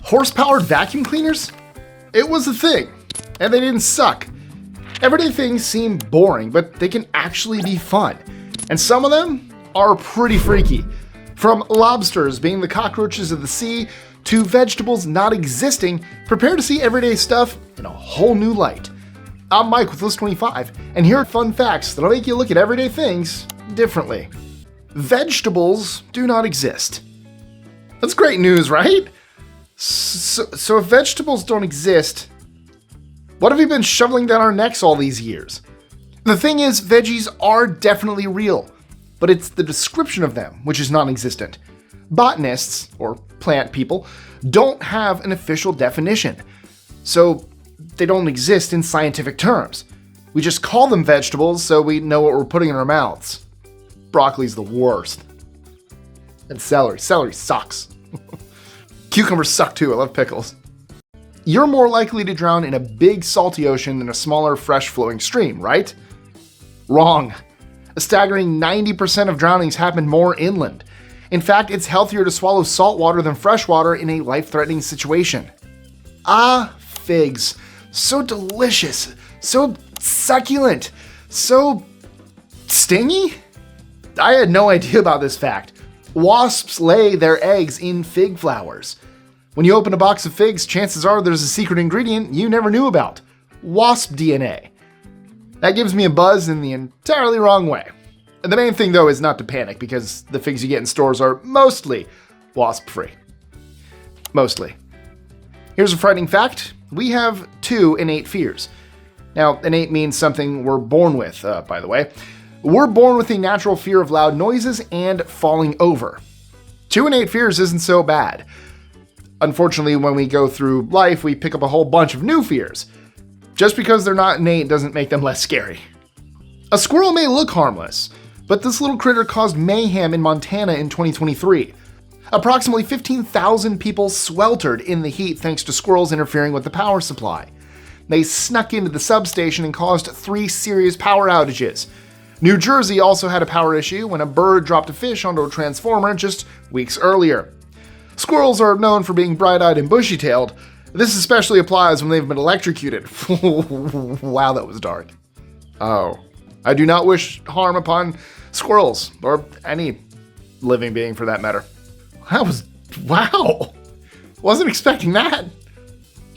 Horse-powered vacuum cleaners? It was a thing, and they didn't suck. Everyday things seem boring, but they can actually be fun. And some of them are pretty freaky. From lobsters being the cockroaches of the sea, to vegetables not existing, prepare to see everyday stuff in a whole new light. I'm Mike with List 25, and here are fun facts that'll make you look at everyday things differently. Vegetables do not exist. That's great news, right? So if vegetables don't exist, what have we been shoveling down our necks all these years? The thing is, veggies are definitely real, but it's the description of them which is non-existent. Botanists, or plant people, don't have an official definition, so they don't exist in scientific terms. We just call them vegetables so we know what we're putting in our mouths. Broccoli's the worst. And celery. Celery sucks. Cucumbers suck too, I love pickles. You're more likely to drown in a big salty ocean than a smaller fresh flowing stream, right? Wrong. A staggering 90% of drownings happen more inland. In fact, it's healthier to swallow salt water than fresh water in a life-threatening situation. Ah, figs. So delicious, so succulent, so stingy? I had no idea about this fact. Wasps lay their eggs in fig flowers. When you open a box of figs, chances are there's a secret ingredient you never knew about. Wasp DNA. That gives me a buzz in the entirely wrong way. And the main thing though is not to panic because the figs you get in stores are mostly wasp-free. Mostly. Here's a frightening fact. We have 2 innate fears. Now, innate means something we're born with, by the way. We're born with a natural fear of loud noises and falling over. 2 innate fears isn't so bad. Unfortunately, when we go through life, we pick up a whole bunch of new fears. Just because they're not innate doesn't make them less scary. A squirrel may look harmless, but this little critter caused mayhem in Montana in 2023. Approximately 15,000 people sweltered in the heat thanks to squirrels interfering with the power supply. They snuck into the substation and caused 3 serious power outages. New Jersey also had a power issue when a bird dropped a fish onto a transformer just weeks earlier. Squirrels are known for being bright-eyed and bushy-tailed. This especially applies when they've been electrocuted. Wow, that was dark. Oh, I do not wish harm upon squirrels, or any living being for that matter. Wow. Wasn't expecting that.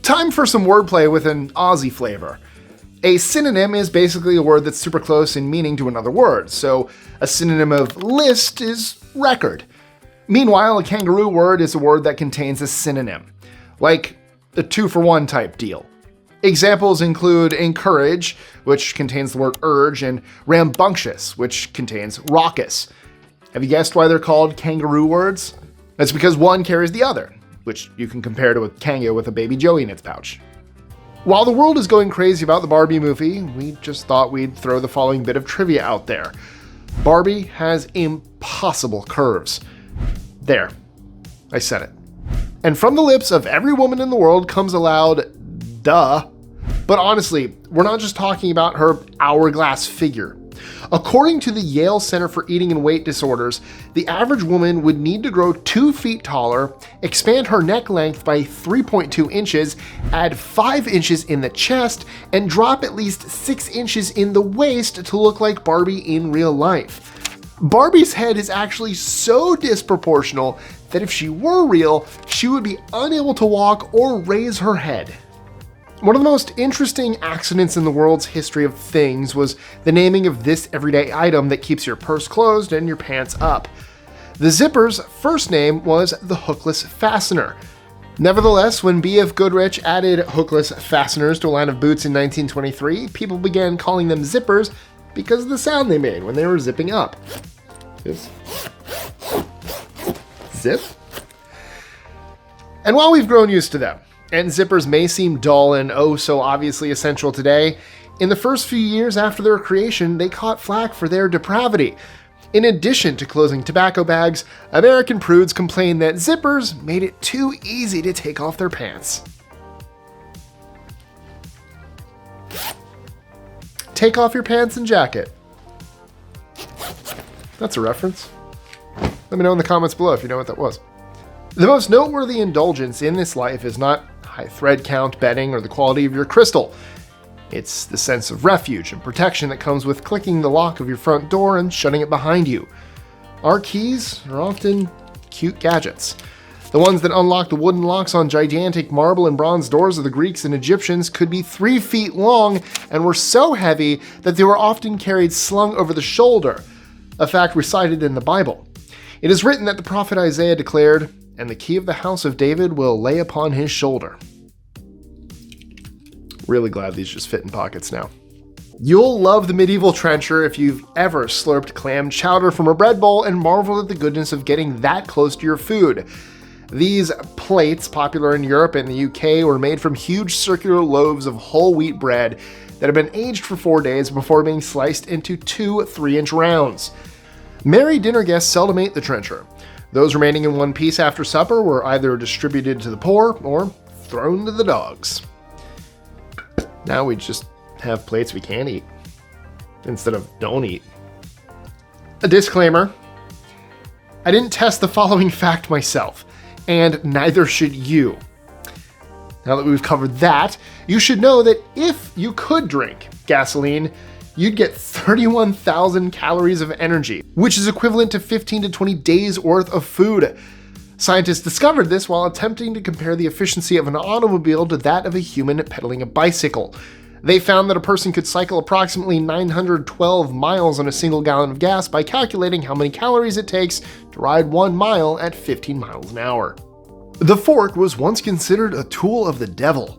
Time for some wordplay with an Aussie flavor. A synonym is basically a word that's super close in meaning to another word, so a synonym of list is record. Meanwhile, a kangaroo word is a word that contains a synonym, like a 2-for-1 type deal. Examples include encourage, which contains the word urge, and rambunctious, which contains raucous. Have you guessed why they're called kangaroo words? That's because one carries the other, which you can compare to a kangaroo with a baby Joey in its pouch. While the world is going crazy about the Barbie movie, we just thought we'd throw the following bit of trivia out there. Barbie has impossible curves. There, I said it. And from the lips of every woman in the world comes a loud, duh. But honestly, we're not just talking about her hourglass figure. According to the Yale Center for Eating and Weight Disorders, the average woman would need to grow 2 feet taller, expand her neck length by 3.2 inches, add 5 inches in the chest, and drop at least 6 inches in the waist to look like Barbie in real life. Barbie's head is actually so disproportional that if she were real, she would be unable to walk or raise her head. One of the most interesting accidents in the world's history of things was the naming of this everyday item that keeps your purse closed and your pants up. The zipper's first name was the hookless fastener. Nevertheless, when B.F. Goodrich added hookless fasteners to a line of boots in 1923, people began calling them zippers because of the sound they made when they were zipping up. Just zip. And while we've grown used to them, and zippers may seem dull and oh so obviously essential today, in the first few years after their creation, they caught flack for their depravity. In addition to closing tobacco bags, American prudes complained that zippers made it too easy to take off their pants. Take off your pants and jacket. That's a reference. Let me know in the comments below if you know what that was. The most noteworthy indulgence in this life is not high thread count, bedding, or the quality of your crystal. It's the sense of refuge and protection that comes with clicking the lock of your front door and shutting it behind you. Our keys are often cute gadgets. The ones that unlock the wooden locks on gigantic marble and bronze doors of the Greeks and Egyptians could be 3 feet long and were so heavy that they were often carried slung over the shoulder, a fact recited in the Bible. It is written that the prophet Isaiah declared, "And the key of the house of David will lay upon his shoulder." Really glad these just fit in pockets now. You'll love the medieval trencher if you've ever slurped clam chowder from a bread bowl and marveled at the goodness of getting that close to your food. These plates, popular in Europe and the UK, were made from huge circular loaves of whole wheat bread that had been aged for 4 days before being sliced into 2 3-inch rounds. Merry dinner guests seldom ate the trencher. Those remaining in one piece after supper were either distributed to the poor or thrown to the dogs. Now we just have plates we can eat instead of don't eat. A disclaimer: I didn't test the following fact myself, and neither should you. Now that we've covered that, you should know that if you could drink gasoline, you'd get 31,000 calories of energy, which is equivalent to 15 to 20 days worth of food. Scientists discovered this while attempting to compare the efficiency of an automobile to that of a human pedaling a bicycle. They found that a person could cycle approximately 912 miles on a single gallon of gas by calculating how many calories it takes to ride 1 mile at 15 miles an hour. The fork was once considered a tool of the devil.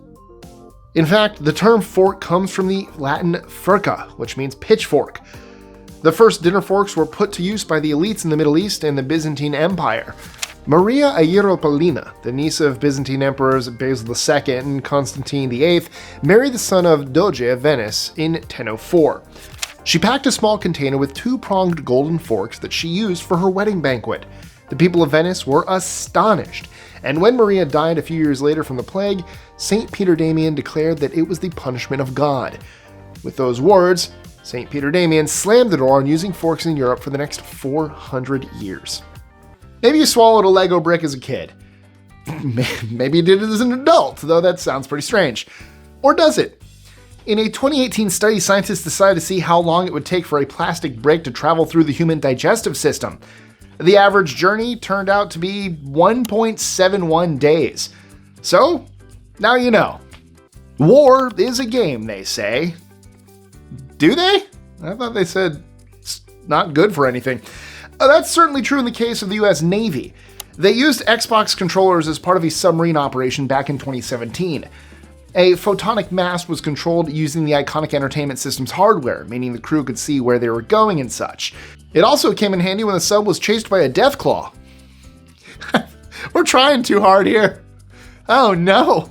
In fact, the term fork comes from the Latin furca, which means pitchfork. The first dinner forks were put to use by the elites in the Middle East and the Byzantine Empire. Maria Aeropolina, the niece of Byzantine emperors Basil II and Constantine VIII, married the son of Doge of Venice in 1004. She packed a small container with 2-pronged golden forks that she used for her wedding banquet. The people of Venice were astonished, and when Maria died a few years later from the plague, St. Peter Damian declared that it was the punishment of God. With those words, St. Peter Damian slammed the door on using forks in Europe for the next 400 years. Maybe you swallowed a Lego brick as a kid. Maybe you did it as an adult, though that sounds pretty strange. Or does it? In a 2018 study, scientists decided to see how long it would take for a plastic brick to travel through the human digestive system. The average journey turned out to be 1.71 days. So, now you know. War is a game, they say. Do they? I thought they said it's not good for anything. That's certainly true in the case of the US Navy. They used Xbox controllers as part of a submarine operation back in 2017. A photonic mast was controlled using the iconic entertainment system's hardware, meaning the crew could see where they were going and such. It also came in handy when the sub was chased by a deathclaw. We're trying too hard here. Oh no.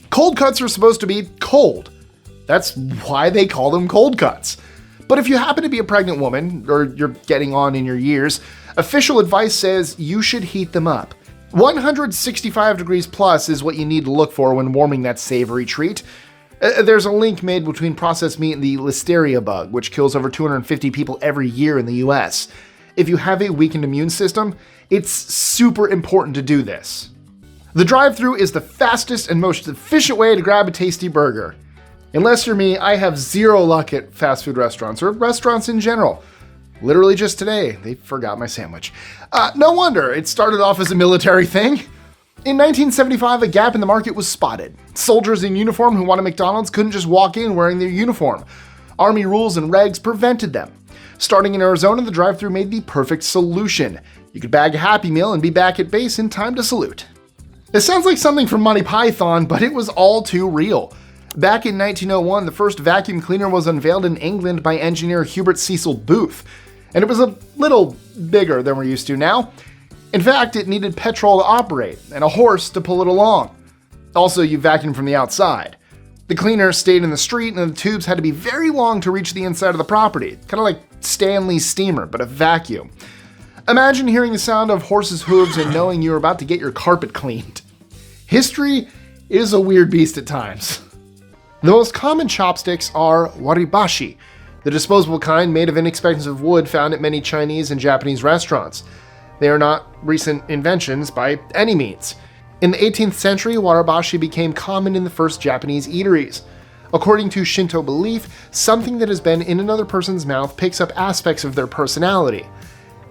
Cold cuts are supposed to be cold. That's why they call them cold cuts. But if you happen to be a pregnant woman, or you're getting on in your years, official advice says you should heat them up. 165 degrees plus is what you need to look for when warming that savory treat. There's a link made between processed meat and the listeria bug, which kills over 250 people every year in the US. If you have a weakened immune system, it's super important to do this. The drive-thru is the fastest and most efficient way to grab a tasty burger. Unless you're me, I have zero luck at fast food restaurants, or restaurants in general. Literally just today, they forgot my sandwich. No wonder, it started off as a military thing. In 1975, a gap in the market was spotted. Soldiers in uniform who wanted McDonald's couldn't just walk in wearing their uniform. Army rules and regs prevented them. Starting in Arizona, the drive-thru made the perfect solution. You could bag a Happy Meal and be back at base in time to salute. It sounds like something from Monty Python, but it was all too real. Back in 1901, the first vacuum cleaner was unveiled in England by engineer Hubert Cecil Booth, and it was a little bigger than we're used to now. In fact, it needed petrol to operate and a horse to pull it along. Also, you vacuumed from the outside. The cleaner stayed in the street, and the tubes had to be very long to reach the inside of the property, kind of like Stanley's steamer, but a vacuum. Imagine hearing the sound of horses' hooves and knowing you were about to get your carpet cleaned. History is a weird beast at times. The most common chopsticks are waribashi, the disposable kind made of inexpensive wood found at many Chinese and Japanese restaurants. They are not recent inventions by any means. In the 18th century, warabashi became common in the first Japanese eateries. According to Shinto belief, something that has been in another person's mouth picks up aspects of their personality.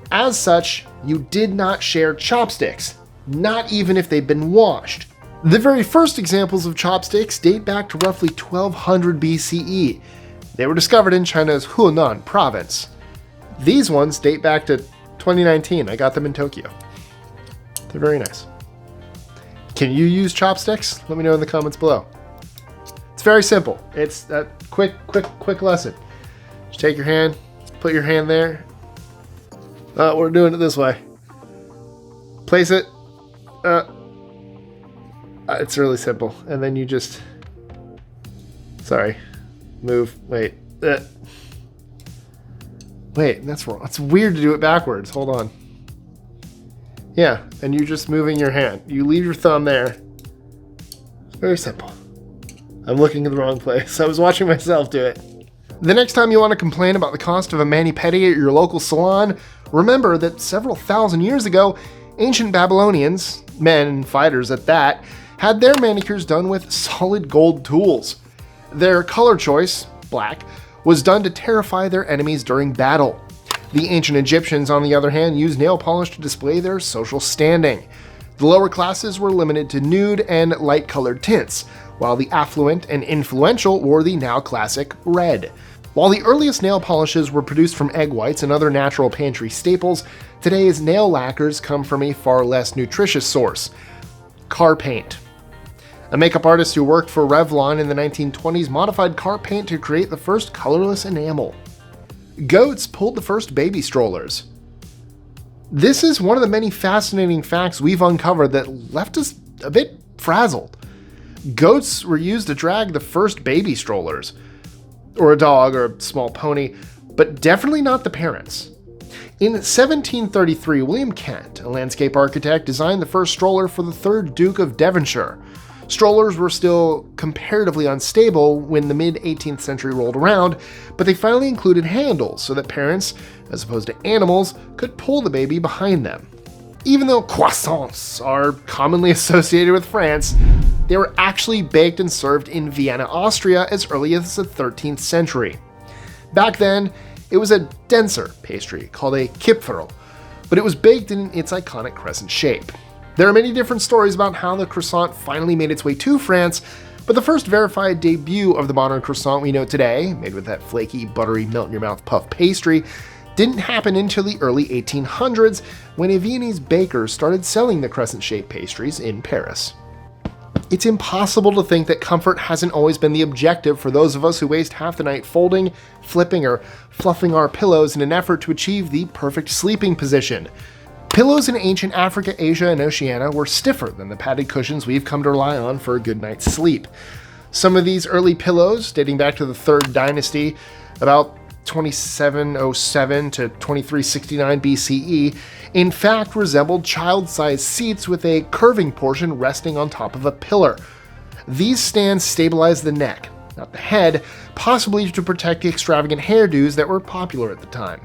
As such, you did not share chopsticks, not even if they'd been washed. The very first examples of chopsticks date back to roughly 1200 BCE. They were discovered in China's Hunan province. These ones date back to 2019. I got them in Tokyo. They're very nice. Can you use chopsticks? Let me know in the comments below. It's very simple. It's a quick lesson. Just take your hand, put your hand there. We're doing it this way. Place it. It's really simple. And then you just... Sorry. Move. Wait. Wait, that's wrong. It's weird to do it backwards. Hold on. Yeah, and you're just moving your hand. You leave your thumb there. It's very simple. I'm looking in the wrong place. I was watching myself do it. The next time you want to complain about the cost of a mani-pedi at your local salon, remember that several thousand years ago, ancient Babylonians, men and fighters at that, had their manicures done with solid gold tools. Their color choice, black, was done to terrify their enemies during battle. The ancient Egyptians, on the other hand, used nail polish to display their social standing. The lower classes were limited to nude and light-colored tints, while the affluent and influential wore the now classic red. While the earliest nail polishes were produced from egg whites and other natural pantry staples, today's nail lacquers come from a far less nutritious source: car paint. A makeup artist who worked for Revlon in the 1920s modified car paint to create the first colorless enamel. Goats pulled the first baby strollers. This is one of the many fascinating facts we've uncovered that left us a bit frazzled. Goats were used to drag the first baby strollers, or a dog or a small pony, but definitely not the parents. In 1733, William Kent, a landscape architect, designed the first stroller for the 3rd Duke of Devonshire. Strollers were still comparatively unstable when the mid-18th century rolled around, but they finally included handles so that parents, as opposed to animals, could pull the baby behind them. Even though croissants are commonly associated with France, they were actually baked and served in Vienna, Austria as early as the 13th century. Back then, it was a denser pastry called a kipferl, but it was baked in its iconic crescent shape. There are many different stories about how the croissant finally made its way to France, but the first verified debut of the modern croissant we know today, made with that flaky, buttery, melt-in-your-mouth puff pastry, didn't happen until the early 1800s when a Viennese baker started selling the crescent-shaped pastries in Paris. It's impossible to think that comfort hasn't always been the objective for those of us who waste half the night folding, flipping, or fluffing our pillows in an effort to achieve the perfect sleeping position. Pillows in ancient Africa, Asia, and Oceania were stiffer than the padded cushions we've come to rely on for a good night's sleep. Some of these early pillows, dating back to the 3rd dynasty, about 2707 to 2369 BCE, in fact resembled child-sized seats with a curving portion resting on top of a pillar. These stands stabilized the neck, not the head, possibly to protect the extravagant hairdos that were popular at the time.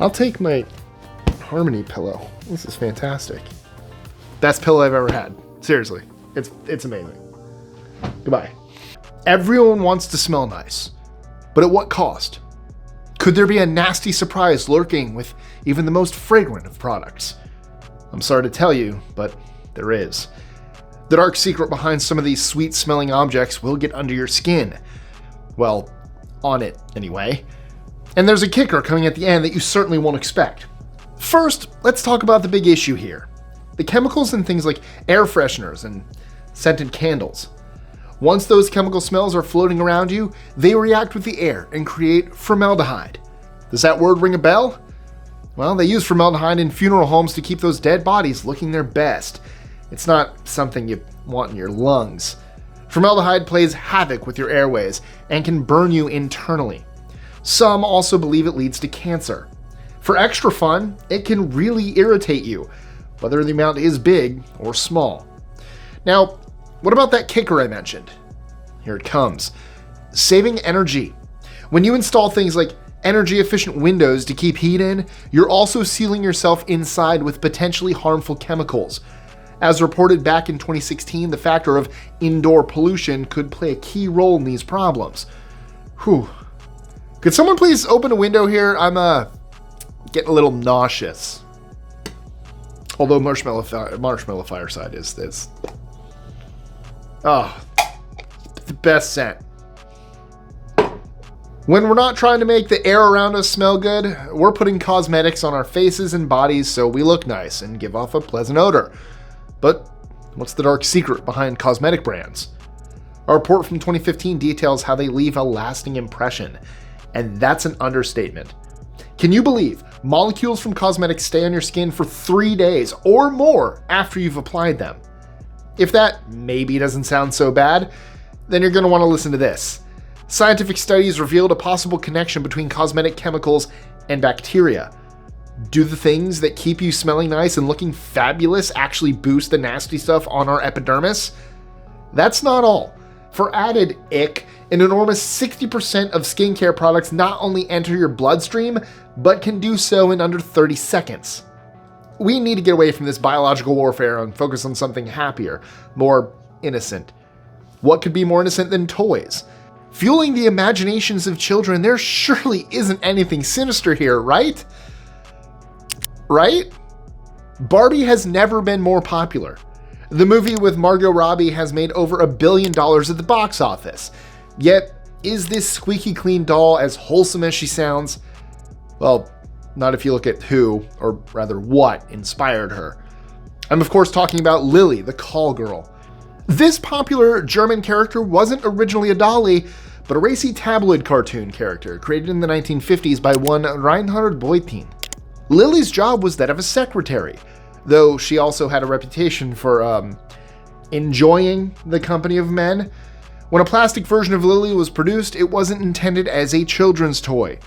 I'll take my Harmony pillow. This is fantastic. Best pillow I've ever had. Seriously. It's amazing. Goodbye. Everyone wants to smell nice, but at what cost? Could there be a nasty surprise lurking with even the most fragrant of products? I'm sorry to tell you, but there is. The dark secret behind some of these sweet-smelling objects will get under your skin. Well, on it anyway. And there's a kicker coming at the end that you certainly won't expect. First, let's talk about the big issue here. The chemicals in things like air fresheners and scented candles. Once those chemical smells are floating around you, they react with the air and create formaldehyde. Does that word ring a bell? Well, they use formaldehyde in funeral homes to keep those dead bodies looking their best. It's not something you want in your lungs. Formaldehyde plays havoc with your airways and can burn you internally. Some also believe it leads to cancer. For extra fun, it can really irritate you, whether the amount is big or small. Now, what about that kicker I mentioned? Here it comes. Saving energy. When you install things like energy efficient windows to keep heat in, you're also sealing yourself inside with potentially harmful chemicals. As reported back in 2016, the factor of indoor pollution could play a key role in these problems. Whew. Could someone please open a window here? I'm getting a little nauseous. Although Marshmallow Fireside is this. Oh, the best scent. When we're not trying to make the air around us smell good, we're putting cosmetics on our faces and bodies so we look nice and give off a pleasant odor. But what's the dark secret behind cosmetic brands? A report from 2015 details how they leave a lasting impression, and that's an understatement. Can you believe molecules from cosmetics stay on your skin for 3 days or more after you've applied them? If that maybe doesn't sound so bad, then you're going to want to listen to this. Scientific studies revealed a possible connection between cosmetic chemicals and bacteria. Do the things that keep you smelling nice and looking fabulous actually boost the nasty stuff on our epidermis? That's not all. For added ick, an enormous 60% of skincare products not only enter your bloodstream, but can do so in under 30 seconds. We need to get away from this biological warfare and focus on something happier, more innocent. What could be more innocent than toys? Fueling the imaginations of children, there surely isn't anything sinister here, right? Right? Barbie has never been more popular. The movie with Margot Robbie has made over $1 billion at the box office. Yet, is this squeaky clean doll as wholesome as she sounds? Well, not if you look at who, or rather what, inspired her. I'm of course talking about Lily, the call girl. This popular German character wasn't originally a dolly, but a racy tabloid cartoon character created in the 1950s by one Reinhard Beutin. Lily's job was that of a secretary, though she also had a reputation for enjoying the company of men. When a plastic version of Lily was produced, it wasn't intended as a children's toy.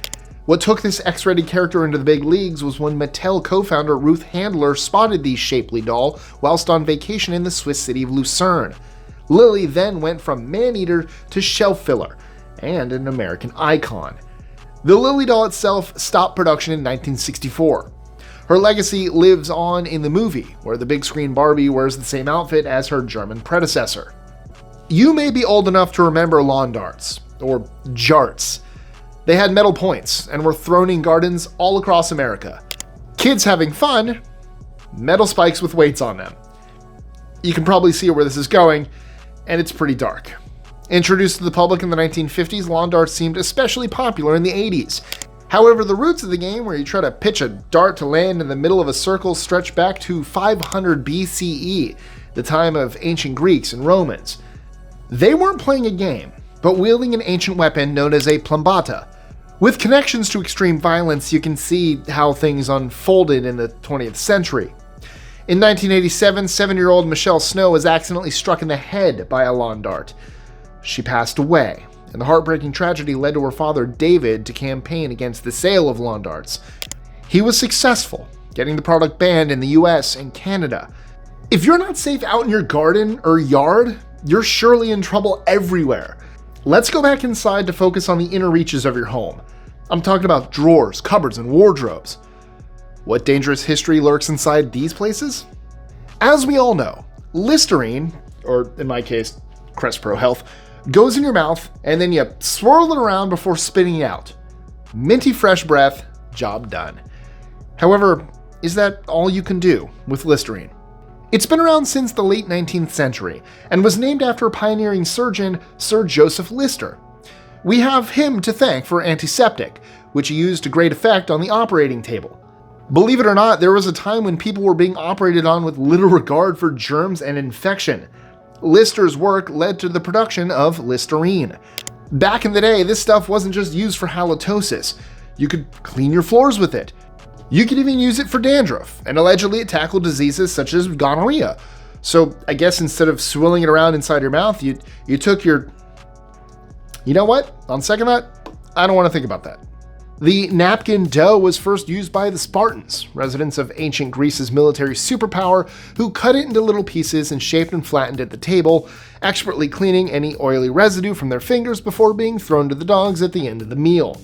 What took this X-rated character into the big leagues was when Mattel co-founder Ruth Handler spotted the shapely doll whilst on vacation in the Swiss city of Lucerne. Lily then went from man-eater to shelf filler, and an American icon. The Lily doll itself stopped production in 1964. Her legacy lives on in the movie, where the big screen Barbie wears the same outfit as her German predecessor. You may be old enough to remember lawn darts, or jarts. They had metal points and were thrown in gardens all across America. Kids having fun, metal spikes with weights on them. You can probably see where this is going, and it's pretty dark. Introduced to the public in the 1950s, lawn darts seemed especially popular in the 80s. However, the roots of the game, where you try to pitch a dart to land in the middle of a circle, stretch back to 500 BCE, the time of ancient Greeks and Romans. They weren't playing a game, but wielding an ancient weapon known as a plumbata. With connections to extreme violence, you can see how things unfolded in the 20th century. In 1987, 7-year-old Michelle Snow was accidentally struck in the head by a lawn dart. She passed away, and the heartbreaking tragedy led to her father, David, to campaign against the sale of lawn darts. He was successful, getting the product banned in the US and Canada. If you're not safe out in your garden or yard, you're surely in trouble everywhere. Let's go back inside to focus on the inner reaches of your home. I'm talking about drawers, cupboards, and wardrobes. What dangerous history lurks inside these places? As we all know, Listerine, or in my case, Crest Pro Health, goes in your mouth and then you swirl it around before spitting it out. Minty fresh breath, job done. However, is that all you can do with Listerine? It's been around since the late 19th century and was named after pioneering surgeon Sir Joseph Lister. We have him to thank for antiseptic, which he used to great effect on the operating table. Believe it or not, there was a time when people were being operated on with little regard for germs and infection. Lister's work led to the production of Listerine. Back in the day, this stuff wasn't just used for halitosis. You could clean your floors with it. You could even use it for dandruff, and allegedly it tackled diseases such as gonorrhea. So I guess instead of swirling it around inside your mouth, you took your... You know what? On second thought, I don't want to think about that. The napkin dough was first used by the Spartans, residents of ancient Greece's military superpower, who cut it into little pieces and shaped and flattened at the table, expertly cleaning any oily residue from their fingers before being thrown to the dogs at the end of the meal.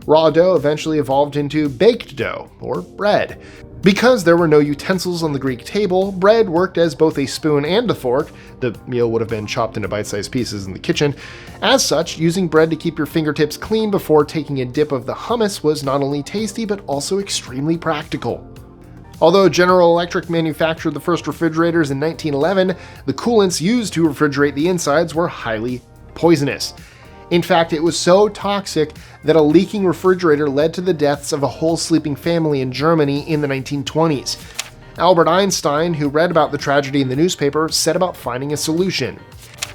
Raw dough eventually evolved into baked dough, or bread. Because there were no utensils on the Greek table, bread worked as both a spoon and a fork. The meal would have been chopped into bite-sized pieces in the kitchen. As such, using bread to keep your fingertips clean before taking a dip of the hummus was not only tasty, but also extremely practical. Although General Electric manufactured the first refrigerators in 1911, the coolants used to refrigerate the insides were highly poisonous. In fact, it was so toxic that a leaking refrigerator led to the deaths of a whole sleeping family in Germany in the 1920s. Albert Einstein, who read about the tragedy in the newspaper, set about finding a solution.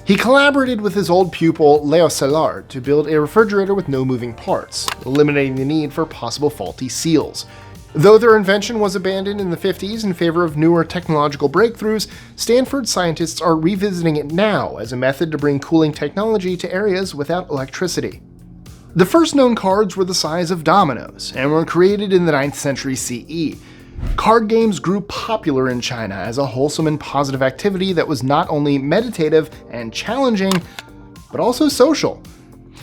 He collaborated with his old pupil Leo Szilard to build a refrigerator with no moving parts, eliminating the need for possible faulty seals. Though their invention was abandoned in the 50s in favor of newer technological breakthroughs, Stanford scientists are revisiting it now as a method to bring cooling technology to areas without electricity. The first known cards were the size of dominoes and were created in the 9th century CE. Card games grew popular in China as a wholesome and positive activity that was not only meditative and challenging, but also social.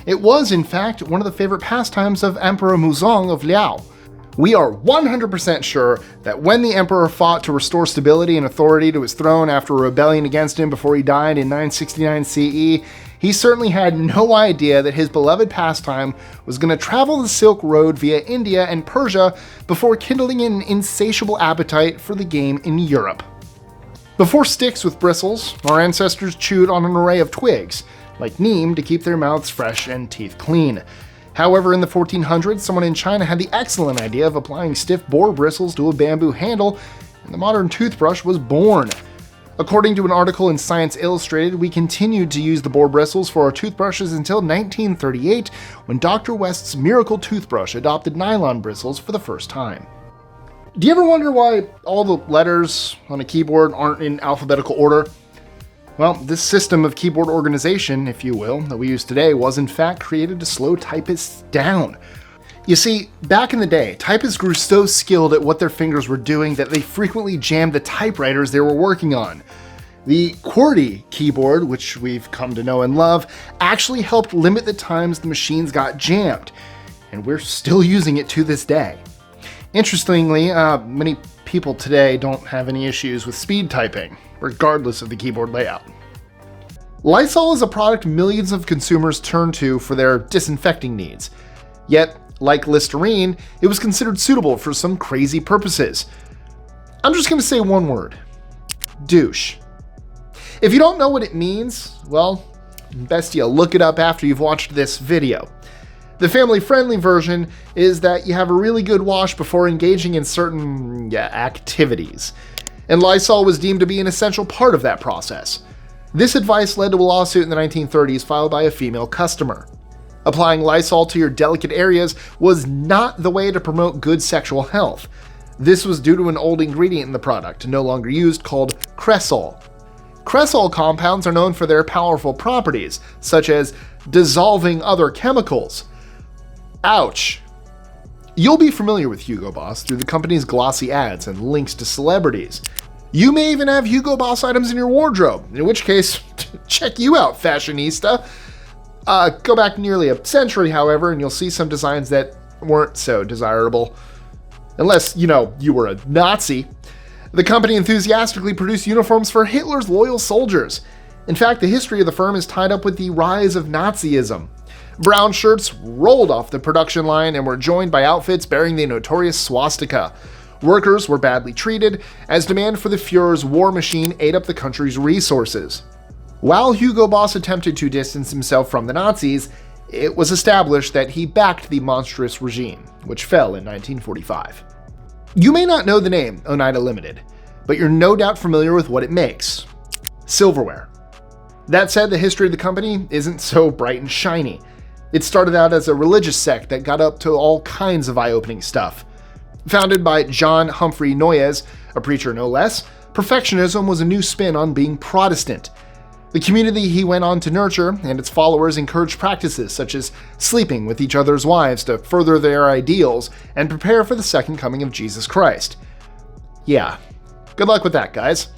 It was, in fact, one of the favorite pastimes of Emperor Muzong of Liao. We are 100% sure that when the emperor fought to restore stability and authority to his throne after a rebellion against him before he died in 969 CE, he certainly had no idea that his beloved pastime was going to travel the Silk Road via India and Persia before kindling an insatiable appetite for the game in Europe. Before sticks with bristles, our ancestors chewed on an array of twigs, like neem, to keep their mouths fresh and teeth clean. However, in the 1400s, someone in China had the excellent idea of applying stiff boar bristles to a bamboo handle, and the modern toothbrush was born. According to an article in Science Illustrated, we continued to use the boar bristles for our toothbrushes until 1938, when Dr. West's miracle toothbrush adopted nylon bristles for the first time. Do you ever wonder why all the letters on a keyboard aren't in alphabetical order? Well, this system of keyboard organization, if you will, that we use today was in fact created to slow typists down. You see, back in the day, typists grew so skilled at what their fingers were doing that they frequently jammed the typewriters they were working on. The QWERTY keyboard, which we've come to know and love, actually helped limit the times the machines got jammed, and we're still using it to this day. Interestingly, many people today don't have any issues with speed typing, regardless of the keyboard layout. Lysol is a product millions of consumers turn to for their disinfecting needs. Yet, like Listerine, it was considered suitable for some crazy purposes. I'm just going to say one word: douche. If you don't know what it means, well, best you look it up after you've watched this video. The family-friendly version is that you have a really good wash before engaging in certain activities, and Lysol was deemed to be an essential part of that process. This advice led to a lawsuit in the 1930s filed by a female customer. Applying Lysol to your delicate areas was not the way to promote good sexual health. This was due to an old ingredient in the product, no longer used, called cresol. Cresol compounds are known for their powerful properties, such as dissolving other chemicals. Ouch. You'll be familiar with Hugo Boss through the company's glossy ads and links to celebrities. You may even have Hugo Boss items in your wardrobe, in which case, check you out, fashionista. Go back nearly a century, however, and you'll see some designs that weren't so desirable. Unless, you were a Nazi. The company enthusiastically produced uniforms for Hitler's loyal soldiers. In fact, the history of the firm is tied up with the rise of Nazism. Brown shirts rolled off the production line and were joined by outfits bearing the notorious swastika. Workers were badly treated, as demand for the Fuhrer's war machine ate up the country's resources. While Hugo Boss attempted to distance himself from the Nazis, it was established that he backed the monstrous regime, which fell in 1945. You may not know the name Oneida Limited, but you're no doubt familiar with what it makes: silverware. That said, the history of the company isn't so bright and shiny. It started out as a religious sect that got up to all kinds of eye-opening stuff. Founded by John Humphrey Noyes, a preacher no less, perfectionism was a new spin on being Protestant. The community he went on to nurture and its followers encouraged practices such as sleeping with each other's wives to further their ideals and prepare for the second coming of Jesus Christ. Yeah, good luck with that, guys.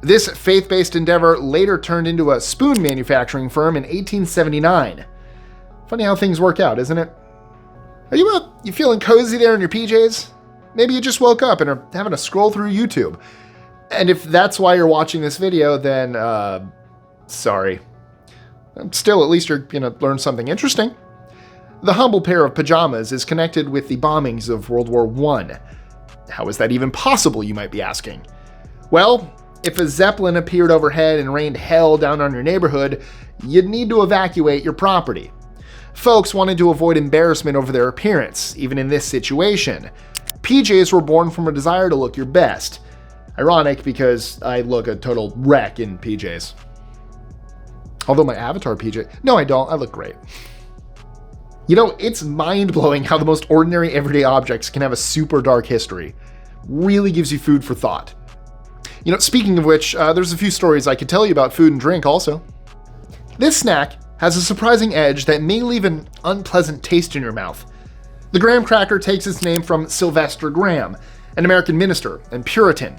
This faith-based endeavor later turned into a spoon manufacturing firm in 1879. Funny how things work out, isn't it? Are you feeling cozy there in your PJs? Maybe you just woke up and are having a scroll through YouTube. And if that's why you're watching this video, then, sorry. Still, at least you're gonna learn something interesting. The humble pair of pajamas is connected with the bombings of World War I. How is that even possible, you might be asking? Well, if a Zeppelin appeared overhead and rained hell down on your neighborhood, you'd need to evacuate your property. Folks wanted to avoid embarrassment over their appearance, even in this situation. PJs were born from a desire to look your best. Ironic because I look a total wreck in PJs. Although my avatar PJ, no I don't, I look great. You know, it's mind-blowing how the most ordinary everyday objects can have a super dark history. Really gives you food for thought. You know, speaking of which, there's a few stories I could tell you about food and drink also. This snack has a surprising edge that may leave an unpleasant taste in your mouth. The graham cracker takes its name from Sylvester Graham, an American minister and Puritan.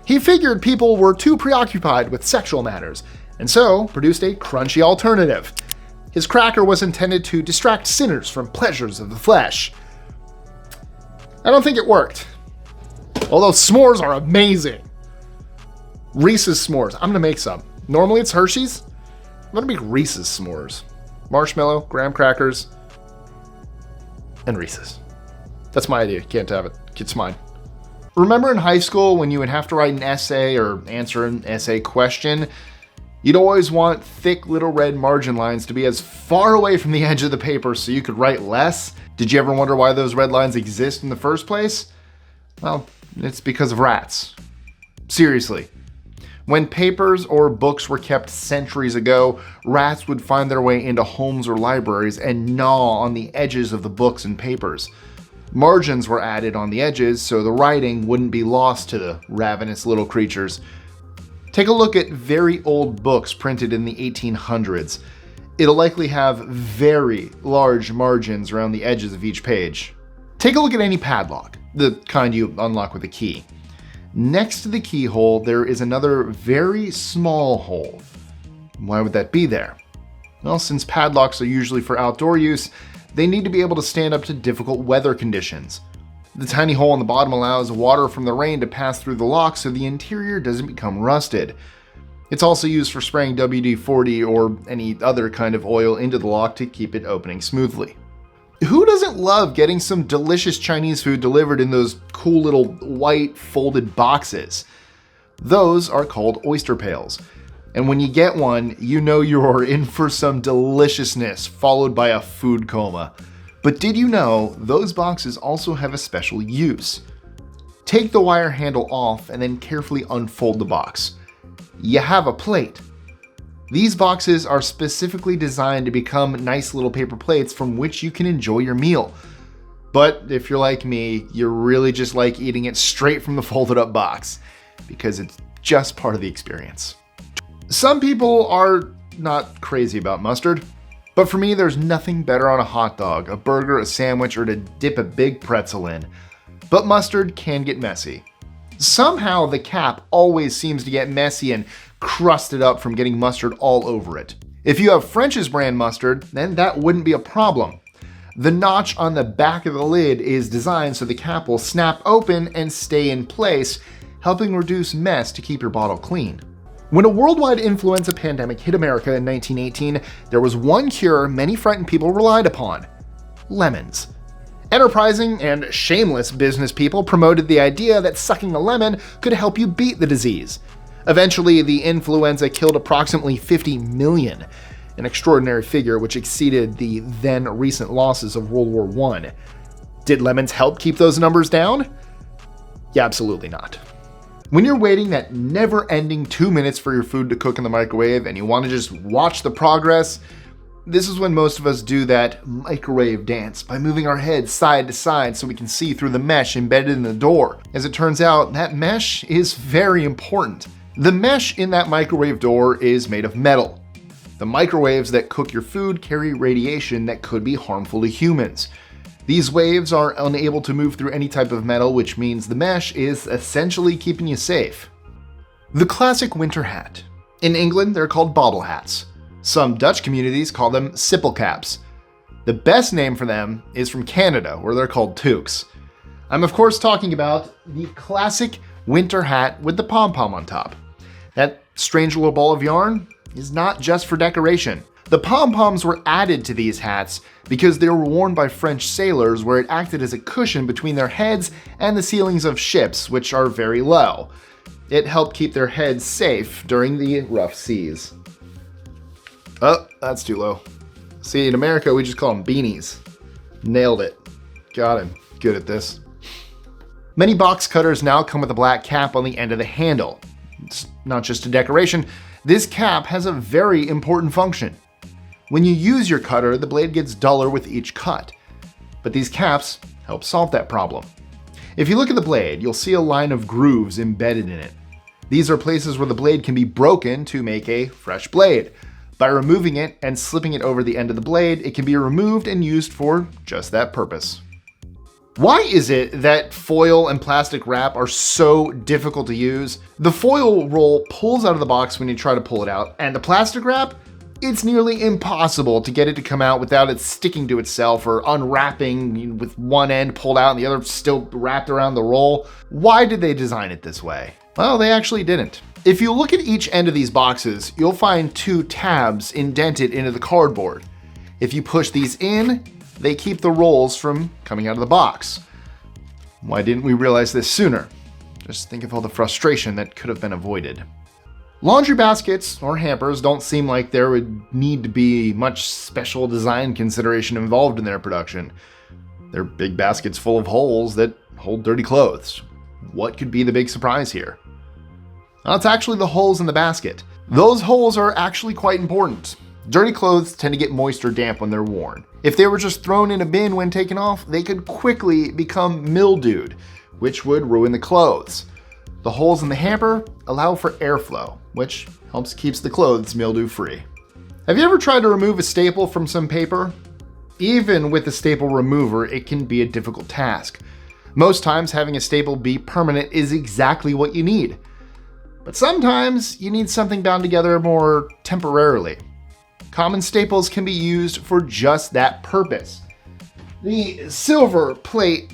He figured people were too preoccupied with sexual matters, and so produced a crunchy alternative. His cracker was intended to distract sinners from pleasures of the flesh. I don't think it worked. Although s'mores are amazing. Reese's s'mores. I'm gonna make some. Normally it's Hershey's. I'm gonna make Reese's s'mores. Marshmallow, graham crackers, and Reese's. That's my idea. Can't have it. It's mine. Remember in high school when you would have to write an essay or answer an essay question? You'd always want thick little red margin lines to be as far away from the edge of the paper so you could write less. Did you ever wonder why those red lines exist in the first place? Well, it's because of rats. Seriously. When papers or books were kept centuries ago, rats would find their way into homes or libraries and gnaw on the edges of the books and papers. Margins were added on the edges so the writing wouldn't be lost to the ravenous little creatures. Take a look at very old books printed in the 1800s. It'll likely have very large margins around the edges of each page. Take a look at any padlock, the kind you unlock with a key. Next to the keyhole, there is another very small hole. Why would that be there? Well, since padlocks are usually for outdoor use, they need to be able to stand up to difficult weather conditions. The tiny hole in the bottom allows water from the rain to pass through the lock so the interior doesn't become rusted. It's also used for spraying WD-40 or any other kind of oil into the lock to keep it opening smoothly. Who doesn't love getting some delicious Chinese food delivered in those cool little white folded boxes? Those are called oyster pails. And when you get one, you know you're in for some deliciousness followed by a food coma. But did you know those boxes also have a special use? Take the wire handle off and then carefully unfold the box. You have a plate. These boxes are specifically designed to become nice little paper plates from which you can enjoy your meal. But if you're like me, you really just like eating it straight from the folded up box, because it's just part of the experience. Some people are not crazy about mustard, but for me there's nothing better on a hot dog, a burger, a sandwich, or to dip a big pretzel in. But mustard can get messy. Somehow the cap always seems to get messy and crusted up from getting mustard all over it. If you have French's brand mustard, then that wouldn't be a problem. The notch on the back of the lid is designed so the cap will snap open and stay in place, helping reduce mess to keep your bottle clean. When a worldwide influenza pandemic hit America in 1918, there was one cure many frightened people relied upon: lemons. Enterprising and shameless business people promoted the idea that sucking a lemon could help you beat the disease. Eventually, the influenza killed approximately 50 million, an extraordinary figure which exceeded the then recent losses of World War I. Did lemons help keep those numbers down? Yeah, absolutely not. When you're waiting that never-ending 2 minutes for your food to cook in the microwave and you want to just watch the progress, this is when most of us do that microwave dance by moving our heads side to side so we can see through the mesh embedded in the door. As it turns out, that mesh is very important. The mesh in that microwave door is made of metal. The microwaves that cook your food carry radiation that could be harmful to humans. These waves are unable to move through any type of metal, which means the mesh is essentially keeping you safe. The classic winter hat. In England, they're called bottle hats. Some Dutch communities call them sippelcaps. The best name for them is from Canada, where they're called toques. I'm of course talking about the classic winter hat with the pom-pom on top. That strange little ball of yarn is not just for decoration. The pom-poms were added to these hats because they were worn by French sailors, where it acted as a cushion between their heads and the ceilings of ships, which are very low. It helped keep their heads safe during the rough seas. Oh, that's too low. See, in America, we just call them beanies. Nailed it. Got him. Good at this. Many box cutters now come with a black cap on the end of the handle. It's not just a decoration. This cap has a very important function. When you use your cutter, the blade gets duller with each cut. But these caps help solve that problem. If you look at the blade, you'll see a line of grooves embedded in it. These are places where the blade can be broken to make a fresh blade. By removing it and slipping it over the end of the blade, it can be removed and used for just that purpose. Why is it that foil and plastic wrap are so difficult to use? The foil roll pulls out of the box when you try to pull it out, and the plastic wrap, it's nearly impossible to get it to come out without it sticking to itself or unwrapping with one end pulled out and the other still wrapped around the roll. Why did they design it this way? Well, they actually didn't. If you look at each end of these boxes, you'll find two tabs indented into the cardboard. If you push these in, they keep the rolls from coming out of the box. Why didn't we realize this sooner? Just think of all the frustration that could have been avoided. Laundry baskets or hampers don't seem like there would need to be much special design consideration involved in their production. They're big baskets full of holes that hold dirty clothes. What could be the big surprise here? Well, it's actually the holes in the basket. Those holes are actually quite important. Dirty clothes tend to get moist or damp when they're worn. If they were just thrown in a bin when taken off, they could quickly become mildewed, which would ruin the clothes. The holes in the hamper allow for airflow, which helps keeps the clothes mildew free. Have you ever tried to remove a staple from some paper? Even with the staple remover, it can be a difficult task. Most times having a staple be permanent is exactly what you need. But sometimes you need something bound together more temporarily. Common staples can be used for just that purpose. The silver plate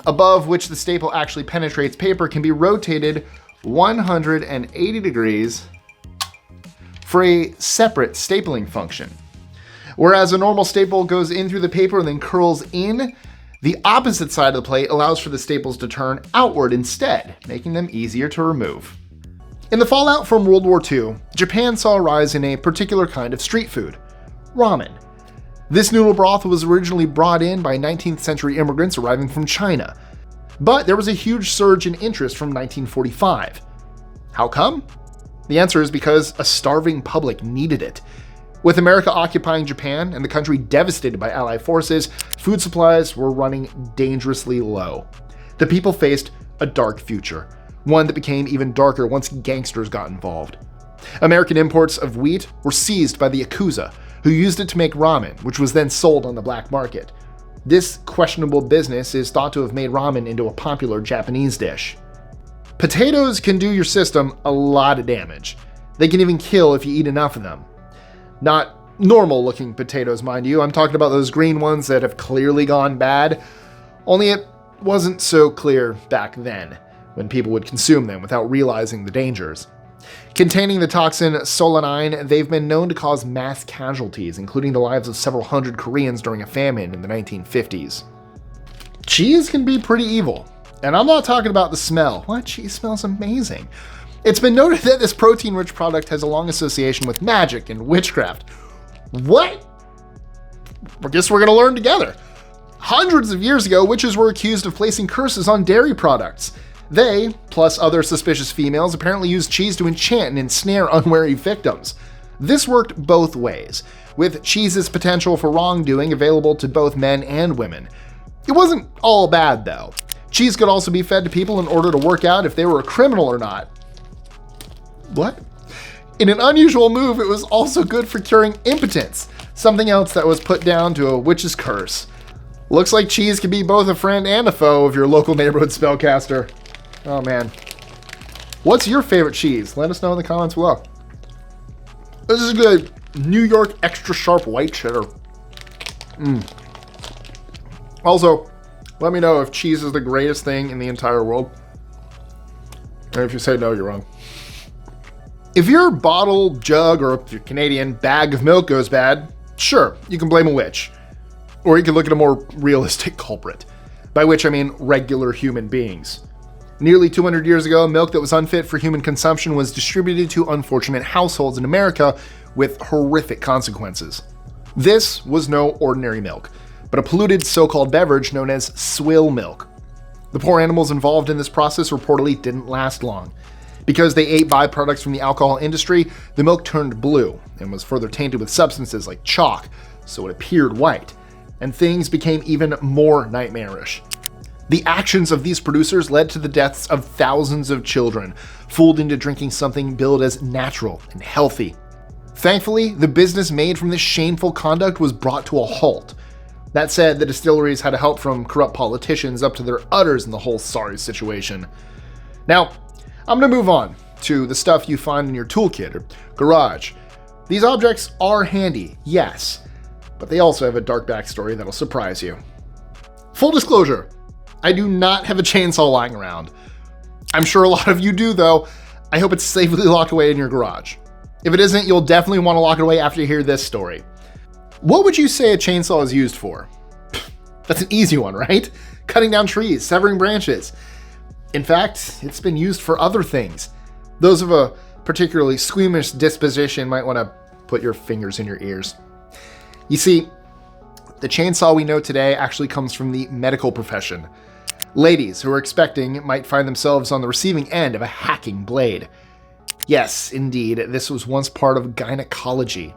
above which the staple actually penetrates paper can be rotated 180 degrees for a separate stapling function. Whereas a normal staple goes in through the paper and then curls in, the opposite side of the plate allows for the staples to turn outward instead, making them easier to remove. In the fallout from World War II, Japan saw a rise in a particular kind of street food, ramen. This noodle broth was originally brought in by 19th century immigrants arriving from China. But there was a huge surge in interest from 1945. How come? The answer is because a starving public needed it. With America occupying Japan and the country devastated by Allied forces, food supplies were running dangerously low. The people faced a dark future, one that became even darker once gangsters got involved. American imports of wheat were seized by the Yakuza, who used it to make ramen, which was then sold on the black market. This questionable business is thought to have made ramen into a popular Japanese dish. Potatoes can do your system a lot of damage. They can even kill if you eat enough of them. Not normal looking potatoes, mind you. I'm talking about those green ones that have clearly gone bad. Only it wasn't so clear back then, when people would consume them without realizing the dangers. Containing the toxin solanine, they've been known to cause mass casualties, including the lives of several hundred Koreans during a famine in the 1950s. Cheese can be pretty evil, and I'm not talking about the smell. What? Cheese smells amazing. It's been noted that this protein-rich product has a long association with magic and witchcraft. What? I guess we're gonna learn together. Hundreds of years ago, witches were accused of placing curses on dairy products. They, plus other suspicious females, apparently used cheese to enchant and ensnare unwary victims. This worked both ways, with cheese's potential for wrongdoing available to both men and women. It wasn't all bad, though. Cheese could also be fed to people in order to work out if they were a criminal or not. What? In an unusual move, it was also good for curing impotence, something else that was put down to a witch's curse. Looks like cheese can be both a friend and a foe of your local neighborhood spellcaster. Oh man. What's your favorite cheese? Let us know in the comments below. This is good. New York extra sharp white cheddar. Also, let me know if cheese is the greatest thing in the entire world. And if you say no, you're wrong. If your bottle, jug, or if your Canadian bag of milk goes bad, sure, you can blame a witch. Or you can look at a more realistic culprit, by which I mean regular human beings. Nearly 200 years ago, milk that was unfit for human consumption was distributed to unfortunate households in America with horrific consequences. This was no ordinary milk, but a polluted so-called beverage known as swill milk. The poor animals involved in this process reportedly didn't last long. Because they ate byproducts from the alcohol industry, the milk turned blue and was further tainted with substances like chalk, so it appeared white, and things became even more nightmarish. The actions of these producers led to the deaths of thousands of children, fooled into drinking something billed as natural and healthy. Thankfully, the business made from this shameful conduct was brought to a halt. That said, the distilleries had help from corrupt politicians up to their udders in the whole sorry situation. Now, I'm going to move on to the stuff you find in your toolkit or garage. These objects are handy, yes, but they also have a dark backstory that'll surprise you. Full disclosure, I do not have a chainsaw lying around. I'm sure a lot of you do though. I hope it's safely locked away in your garage. If it isn't, you'll definitely want to lock it away after you hear this story. What would you say a chainsaw is used for? That's an easy one, right? Cutting down trees, severing branches. In fact, it's been used for other things. Those of a particularly squeamish disposition might want to put your fingers in your ears. You see, the chainsaw we know today actually comes from the medical profession. Ladies who are expecting might find themselves on the receiving end of a hacking blade. Yes, indeed, this was once part of gynecology.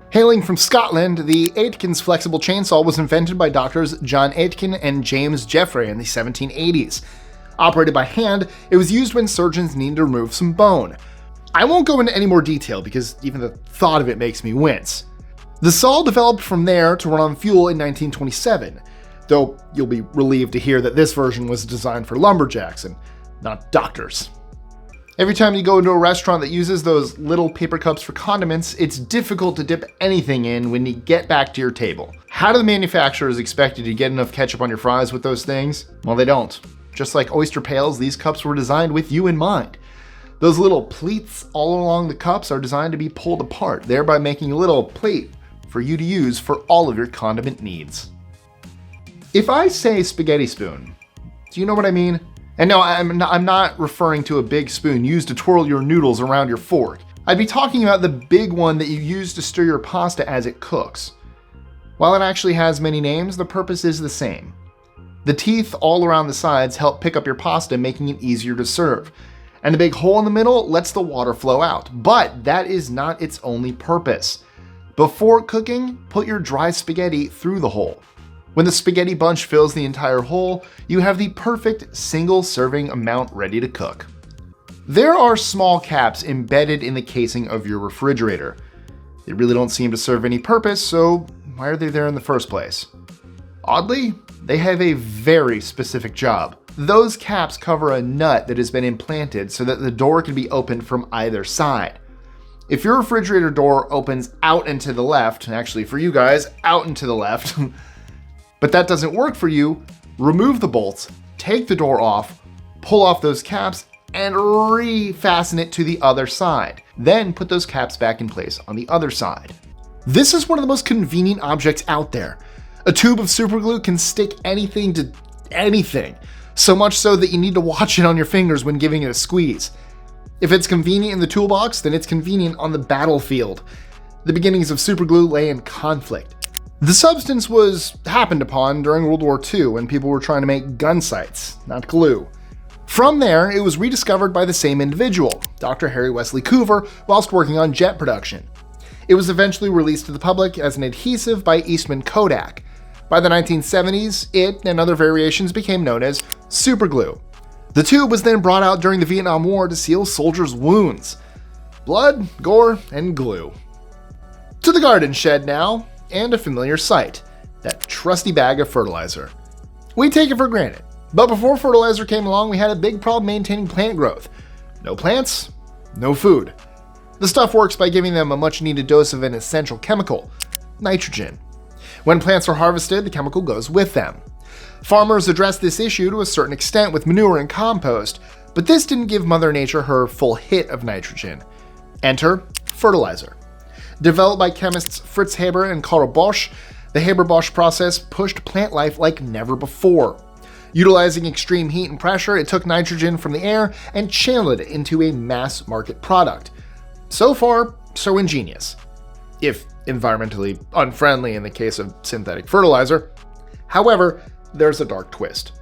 Hailing from Scotland, the Aitken's flexible chainsaw was invented by doctors John Aitken and James Jeffrey in the 1780s. Operated by hand, it was used when surgeons needed to remove some bone. I won't go into any more detail because even the thought of it makes me wince. The saw developed from there to run on fuel in 1927, though you'll be relieved to hear that this version was designed for lumberjacks and not doctors. Every time you go into a restaurant that uses those little paper cups for condiments, it's difficult to dip anything in when you get back to your table. How do the manufacturers expect you to get enough ketchup on your fries with those things? Well, they don't. Just like oyster pails, these cups were designed with you in mind. Those little pleats all along the cups are designed to be pulled apart, thereby making a little plate for you to use for all of your condiment needs. If I say spaghetti spoon, do you know what I mean? And no, I'm not referring to a big spoon used to twirl your noodles around your fork. I'd be talking about the big one that you use to stir your pasta as it cooks. While it actually has many names, the purpose is the same. The teeth all around the sides help pick up your pasta, making it easier to serve. And the big hole in the middle lets the water flow out. But that is not its only purpose. Before cooking, put your dry spaghetti through the hole. When the spaghetti bunch fills the entire hole, you have the perfect single serving amount ready to cook. There are small caps embedded in the casing of your refrigerator. They really don't seem to serve any purpose, so why are they there in the first place? Oddly, they have a very specific job. Those caps cover a nut that has been implanted so that the door can be opened from either side. If your refrigerator door opens out and to the left, actually for you guys, out and to the left, but that doesn't work for you, remove the bolts, take the door off, pull off those caps, and re-fasten it to the other side. Then put those caps back in place on the other side. This is one of the most convenient objects out there. A tube of super glue can stick anything to anything, so much so that you need to watch it on your fingers when giving it a squeeze. If it's convenient in the toolbox, then it's convenient on the battlefield. The beginnings of super glue lay in conflict. The substance was happened upon during World War II when people were trying to make gun sights, not glue. From there, it was rediscovered by the same individual, Dr. Harry Wesley Coover, whilst working on jet production. It was eventually released to the public as an adhesive by Eastman Kodak. By the 1970s, it and other variations became known as superglue. The tube was then brought out during the Vietnam War to seal soldiers' wounds. Blood, gore, and glue. To the garden shed now, and a familiar sight, that trusty bag of fertilizer. We take it for granted, but before fertilizer came along, we had a big problem maintaining plant growth. No plants, no food. The stuff works by giving them a much needed dose of an essential chemical, nitrogen. When plants are harvested, the chemical goes with them. Farmers addressed this issue to a certain extent with manure and compost, but this didn't give Mother Nature her full hit of nitrogen. Enter fertilizer. Developed by chemists Fritz Haber and Karl Bosch, the Haber-Bosch process pushed plant life like never before. Utilizing extreme heat and pressure, it took nitrogen from the air and channeled it into a mass-market product. So far, so ingenious. If environmentally unfriendly in the case of synthetic fertilizer. However, there's a dark twist.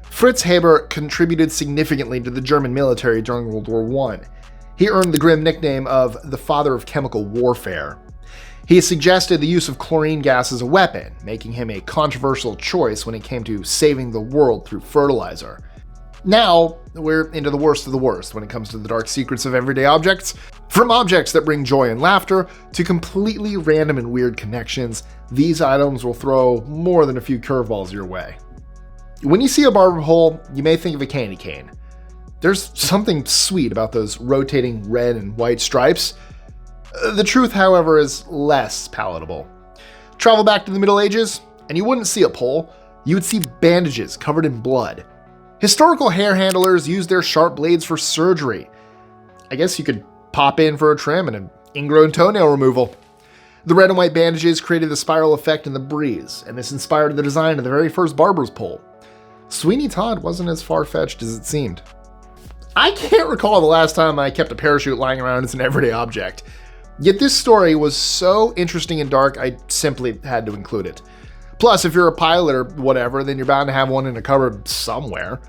Fritz Haber contributed significantly to the German military during World War I. He earned the grim nickname of the father of chemical warfare. He suggested the use of chlorine gas as a weapon, making him a controversial choice when it came to saving the world through fertilizer. Now, we're into the worst of the worst when it comes to the dark secrets of everyday objects. From objects that bring joy and laughter to completely random and weird connections, these items will throw more than a few curveballs your way. When you see a barber pole, you may think of a candy cane. There's something sweet about those rotating red and white stripes. The truth, however, is less palatable. Travel back to the Middle Ages, and you wouldn't see a pole, you would see bandages covered in blood. Historical hair handlers used their sharp blades for surgery. I guess you could pop in for a trim and an ingrown toenail removal. The red and white bandages created the spiral effect in the breeze, and this inspired the design of the very first barber's pole. Sweeney Todd wasn't as far-fetched as it seemed. I can't recall the last time I kept a parachute lying around as an everyday object. Yet this story was so interesting and dark, I simply had to include it. Plus, if you're a pilot or whatever, then you're bound to have one in a cupboard somewhere.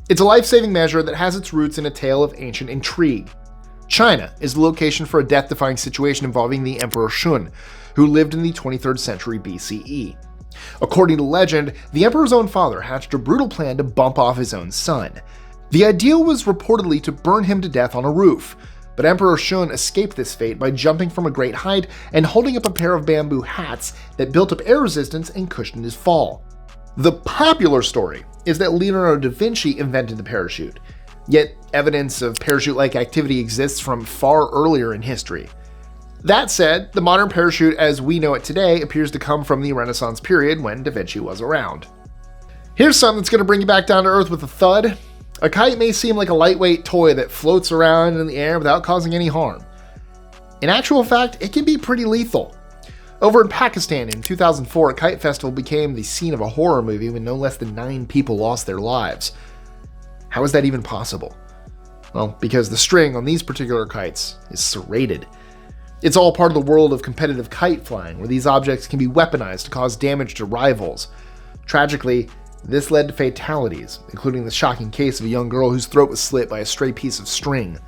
It's a life-saving measure that has its roots in a tale of ancient intrigue. China is the location for a death-defying situation involving the Emperor Shun, who lived in the 23rd century BCE. According to legend, the emperor's own father hatched a brutal plan to bump off his own son. The idea was reportedly to burn him to death on a roof, but Emperor Shun escaped this fate by jumping from a great height and holding up a pair of bamboo hats that built up air resistance and cushioned his fall. The popular story is that Leonardo da Vinci invented the parachute, yet evidence of parachute-like activity exists from far earlier in history. That said, the modern parachute as we know it today appears to come from the Renaissance period when da Vinci was around. Here's something that's going to bring you back down to earth with a thud. A kite may seem like a lightweight toy that floats around in the air without causing any harm. In actual fact, it can be pretty lethal. Over in Pakistan in 2004, a kite festival became the scene of a horror movie when no less than 9 people lost their lives. How is that even possible? Well, because the string on these particular kites is serrated. It's all part of the world of competitive kite flying, where these objects can be weaponized to cause damage to rivals. Tragically, this led to fatalities, including the shocking case of a young girl whose throat was slit by a stray piece of string.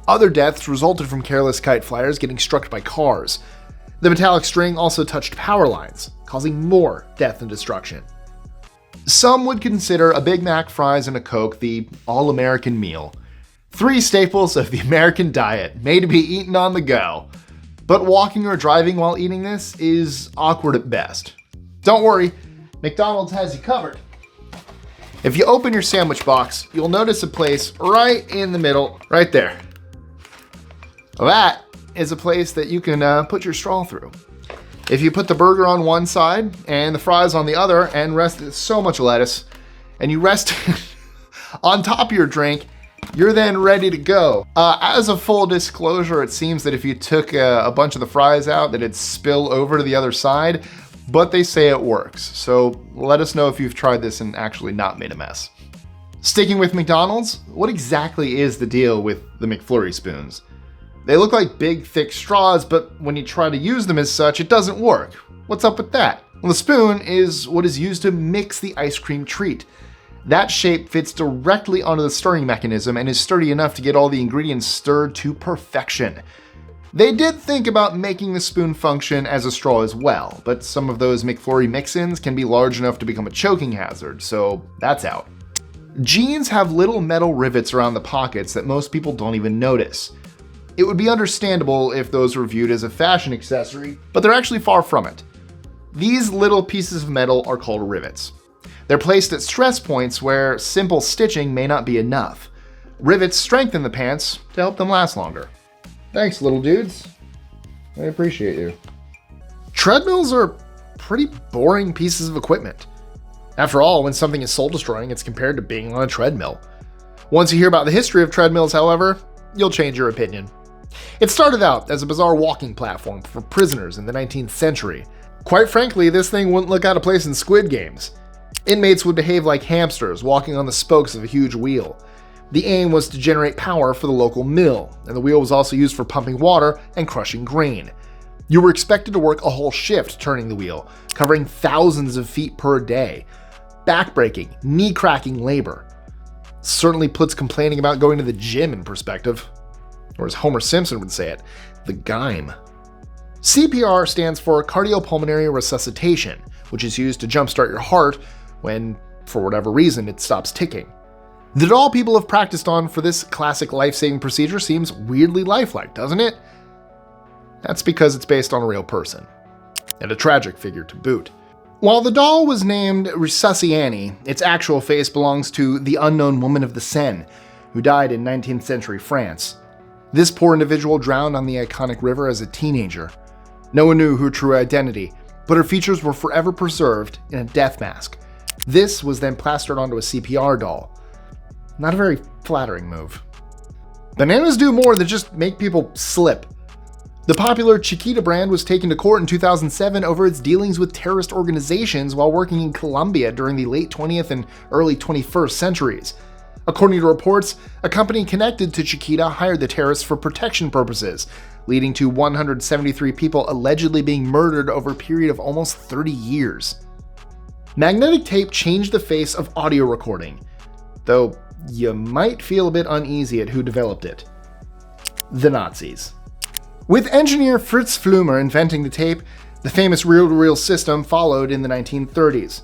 Other deaths resulted from careless kite flyers getting struck by cars. The metallic string also touched power lines, causing more death and destruction. Some would consider a Big Mac, fries, and a Coke the all-American meal. 3 staples of the American diet, made to be eaten on the go. But walking or driving while eating this is awkward at best. Don't worry, McDonald's has you covered. If you open your sandwich box, you'll notice a place right in the middle, right there. Well, that is a place that you can put your straw through. If you put the burger on one side and the fries on the other and rest so much lettuce, and you rest on top of your drink, you're then ready to go. As a full disclosure, it seems that if you took a bunch of the fries out, that it'd spill over to the other side, but they say it works. So let us know if you've tried this and actually not made a mess. Sticking with McDonald's, what exactly is the deal with the McFlurry spoons? They look like big, thick straws, but when you try to use them as such, it doesn't work. What's up with that? Well, the spoon is what is used to mix the ice cream treat. That shape fits directly onto the stirring mechanism and is sturdy enough to get all the ingredients stirred to perfection. They did think about making the spoon function as a straw as well, but some of those McFlurry mix-ins can be large enough to become a choking hazard, so that's out. Jeans have little metal rivets around the pockets that most people don't even notice. It would be understandable if those were viewed as a fashion accessory, but they're actually far from it. These little pieces of metal are called rivets. They're placed at stress points where simple stitching may not be enough. Rivets strengthen the pants to help them last longer. Thanks, little dudes. I appreciate you. Treadmills are pretty boring pieces of equipment. After all, when something is soul-destroying, it's compared to being on a treadmill. Once you hear about the history of treadmills, however, you'll change your opinion. It started out as a bizarre walking platform for prisoners in the 19th century. Quite frankly, this thing wouldn't look out of place in Squid Games. Inmates would behave like hamsters walking on the spokes of a huge wheel. The aim was to generate power for the local mill, and the wheel was also used for pumping water and crushing grain. You were expected to work a whole shift turning the wheel, covering thousands of feet per day. Backbreaking, knee-cracking labor. Certainly puts complaining about going to the gym in perspective. Or as Homer Simpson would say it, the GYME. CPR stands for cardiopulmonary resuscitation, which is used to jumpstart your heart when, for whatever reason, it stops ticking. The doll people have practiced on for this classic life-saving procedure seems weirdly lifelike, doesn't it? That's because it's based on a real person. And a tragic figure to boot. While the doll was named Resusciani, its actual face belongs to the unknown woman of the Seine, who died in 19th century France. This poor individual drowned on the iconic river as a teenager. No one knew her true identity, but her features were forever preserved in a death mask. This was then plastered onto a CPR doll. Not a very flattering move. Bananas do more than just make people slip. The popular Chiquita brand was taken to court in 2007 over its dealings with terrorist organizations while working in Colombia during the late 20th and early 21st centuries. According to reports, a company connected to Chiquita hired the terrorists for protection purposes, leading to 173 people allegedly being murdered over a period of almost 30 years. Magnetic tape changed the face of audio recording, though you might feel a bit uneasy at who developed it. The Nazis. With engineer Fritz Flümer inventing the tape, the famous reel-to-reel system followed in the 1930s.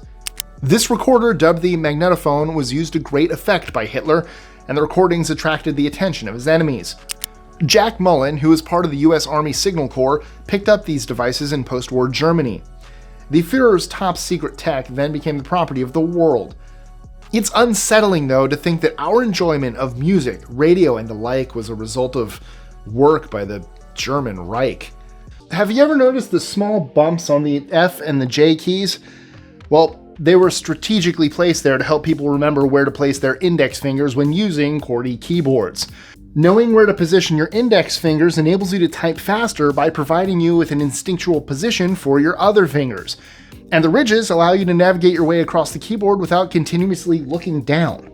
This recorder, dubbed the magnetophone, was used to great effect by Hitler, and the recordings attracted the attention of his enemies. Jack Mullen, who was part of the US Army Signal Corps, picked up these devices in post-war Germany. The Führer's top secret tech then became the property of the world. It's unsettling, though, to think that our enjoyment of music, radio, and the like was a result of work by the German Reich. Have you ever noticed the small bumps on the F and the J keys? Well, they were strategically placed there to help people remember where to place their index fingers when using QWERTY keyboards. Knowing where to position your index fingers enables you to type faster by providing you with an instinctual position for your other fingers. And the ridges allow you to navigate your way across the keyboard without continuously looking down.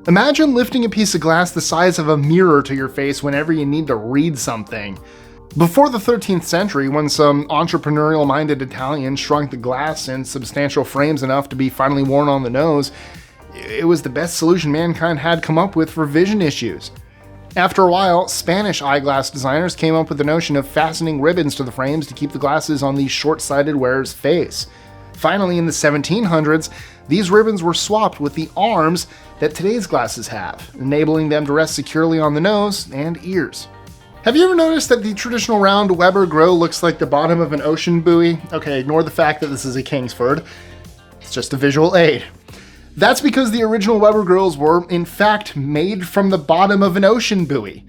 Imagine lifting a piece of glass the size of a mirror to your face whenever you need to read something. Before the 13th century, when some entrepreneurial-minded Italian shrunk the glass in substantial frames enough to be finally worn on the nose, it was the best solution mankind had come up with for vision issues. After a while, Spanish eyeglass designers came up with the notion of fastening ribbons to the frames to keep the glasses on the short-sighted wearer's face. Finally, in the 1700s, these ribbons were swapped with the arms that today's glasses have, enabling them to rest securely on the nose and ears. Have you ever noticed that the traditional round Weber grill looks like the bottom of an ocean buoy? Okay, ignore the fact that this is a Kingsford. It's just a visual aid. That's because the original Weber grills were, in fact, made from the bottom of an ocean buoy.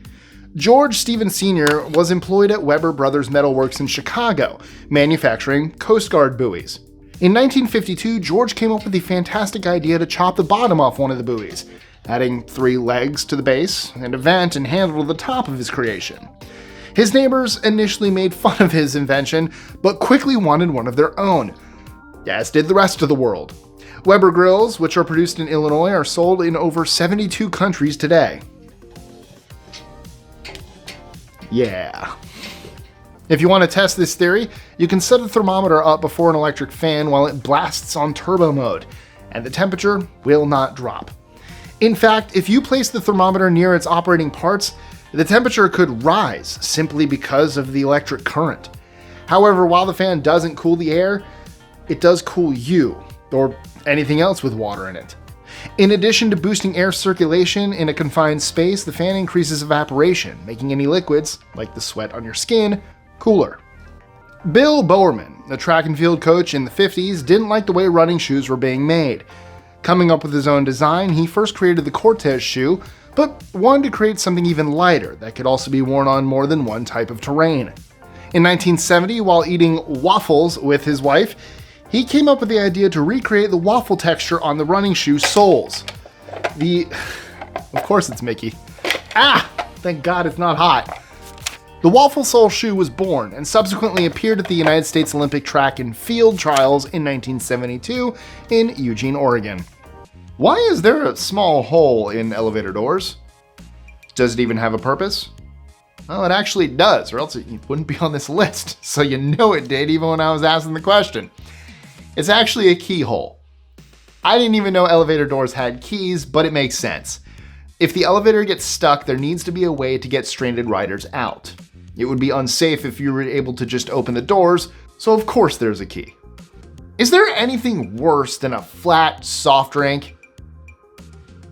George Stevens Sr. was employed at Weber Brothers Metalworks in Chicago, manufacturing Coast Guard buoys. In 1952, George came up with the fantastic idea to chop the bottom off one of the buoys, adding 3 legs to the base and a vent and handle to the top of his creation. His neighbors initially made fun of his invention, but quickly wanted one of their own, as did the rest of the world. Weber grills, which are produced in Illinois, are sold in over 72 countries today. Yeah. If you want to test this theory, you can set a thermometer up before an electric fan while it blasts on turbo mode, and the temperature will not drop. In fact, if you place the thermometer near its operating parts, the temperature could rise simply because of the electric current. However, while the fan doesn't cool the air, it does cool you, or anything else with water in it. In addition to boosting air circulation in a confined space, the fan increases evaporation, making any liquids, like the sweat on your skin, cooler. Bill Bowerman, a track and field coach in the 50s, didn't like the way running shoes were being made. Coming up with his own design, he first created the Cortez shoe, but wanted to create something even lighter that could also be worn on more than one type of terrain. In 1970, while eating waffles with his wife, he came up with the idea to recreate the waffle texture on the running shoe soles. Of course it's Mickey. Thank God it's not hot. The waffle sole shoe was born and subsequently appeared at the United States Olympic track and field trials in 1972 in Eugene, Oregon. Why is there a small hole in elevator doors? Does it even have a purpose? Well, it actually does, or else it wouldn't be on this list. So you know it did, even when I was asking the question. It's actually a keyhole. I didn't even know elevator doors had keys, but it makes sense. If the elevator gets stuck, there needs to be a way to get stranded riders out. It would be unsafe if you were able to just open the doors, so of course there's a key. Is there anything worse than a flat soft drink?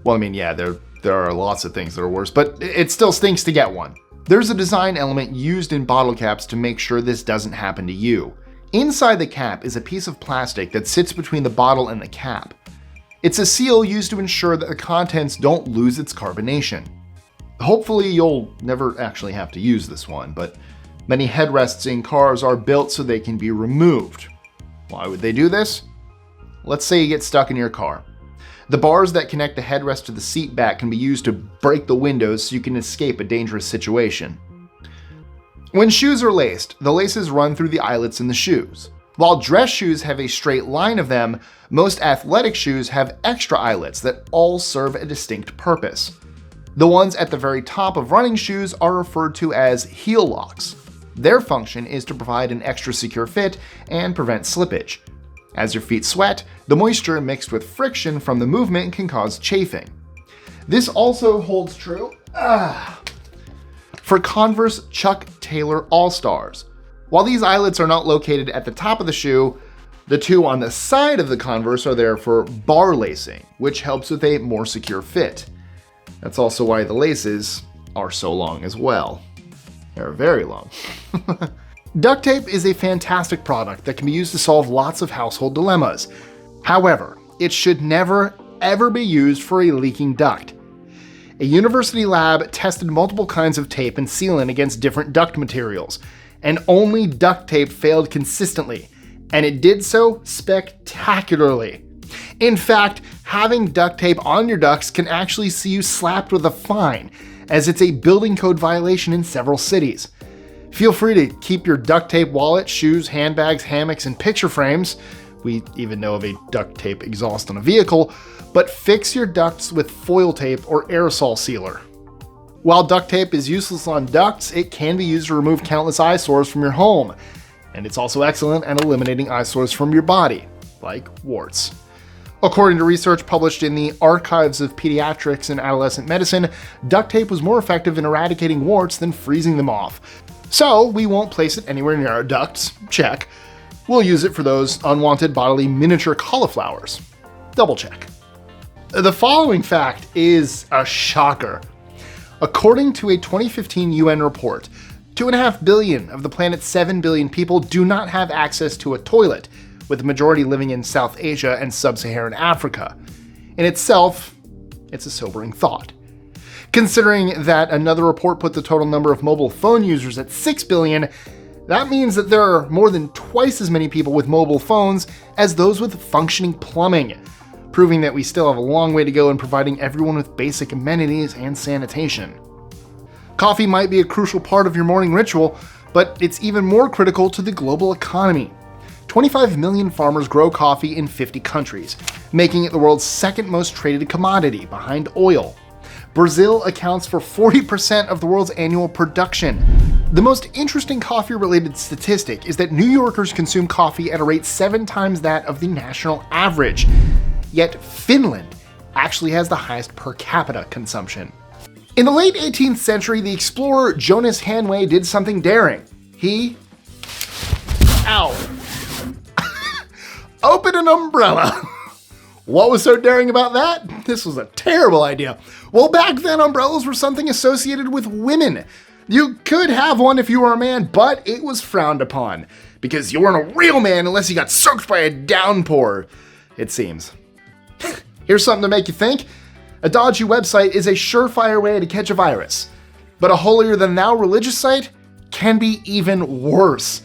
Well, I mean, yeah, there are lots of things that are worse, but it still stinks to get one. There's a design element used in bottle caps to make sure this doesn't happen to you. Inside the cap is a piece of plastic that sits between the bottle and the cap. It's a seal used to ensure that the contents don't lose its carbonation. Hopefully you'll never actually have to use this one, but many headrests in cars are built so they can be removed. Why would they do this? Let's say you get stuck in your car. The bars that connect the headrest to the seat back can be used to break the windows so you can escape a dangerous situation. When shoes are laced, the laces run through the eyelets in the shoes. While dress shoes have a straight line of them, most athletic shoes have extra eyelets that all serve a distinct purpose. The ones at the very top of running shoes are referred to as heel locks. Their function is to provide an extra secure fit and prevent slippage. As your feet sweat, the moisture mixed with friction from the movement can cause chafing. This also holds true for Converse Chuck Taylor All-Stars. While these eyelets are not located at the top of the shoe, the two on the side of the Converse are there for bar lacing, which helps with a more secure fit. That's also why the laces are so long as well. They're very long. Duct tape is a fantastic product that can be used to solve lots of household dilemmas. However, it should never, ever be used for a leaking duct. A university lab tested multiple kinds of tape and sealant against different duct materials, and only duct tape failed consistently, and it did so spectacularly. In fact, having duct tape on your ducts can actually see you slapped with a fine, as it's a building code violation in several cities. Feel free to keep your duct tape wallet, shoes, handbags, hammocks, and picture frames. We even know of a duct tape exhaust on a vehicle, but fix your ducts with foil tape or aerosol sealer. While duct tape is useless on ducts, it can be used to remove countless eyesores from your home. And it's also excellent at eliminating eyesores from your body, like warts. According to research published in the Archives of Pediatrics and Adolescent Medicine, duct tape was more effective in eradicating warts than freezing them off. So we won't place it anywhere near our ducts, check. We'll use it for those unwanted bodily miniature cauliflowers, double check. The following fact is a shocker. According to a 2015 UN report, 2.5 billion of the planet's 7 billion people do not have access to a toilet, with the majority living in South Asia and Sub-Saharan Africa. In itself, it's a sobering thought. Considering that another report put the total number of mobile phone users at 6 billion, that means that there are more than twice as many people with mobile phones as those with functioning plumbing, proving that we still have a long way to go in providing everyone with basic amenities and sanitation. Coffee might be a crucial part of your morning ritual, but it's even more critical to the global economy. 25 million farmers grow coffee in 50 countries, making it the world's second most traded commodity behind oil. Brazil accounts for 40% of the world's annual production. The most interesting coffee-related statistic is that New Yorkers consume coffee at a rate 7 times that of the national average. Yet Finland actually has the highest per capita consumption. In the late 18th century, the explorer Jonas Hanway did something daring. He opened an umbrella. What was so daring about that? This was a terrible idea. Well, back then, umbrellas were something associated with women. You could have one if you were a man, but it was frowned upon, because you weren't a real man unless you got soaked by a downpour, it seems. Here's something to make you think. A dodgy website is a surefire way to catch a virus, but a holier-than-thou religious site can be even worse.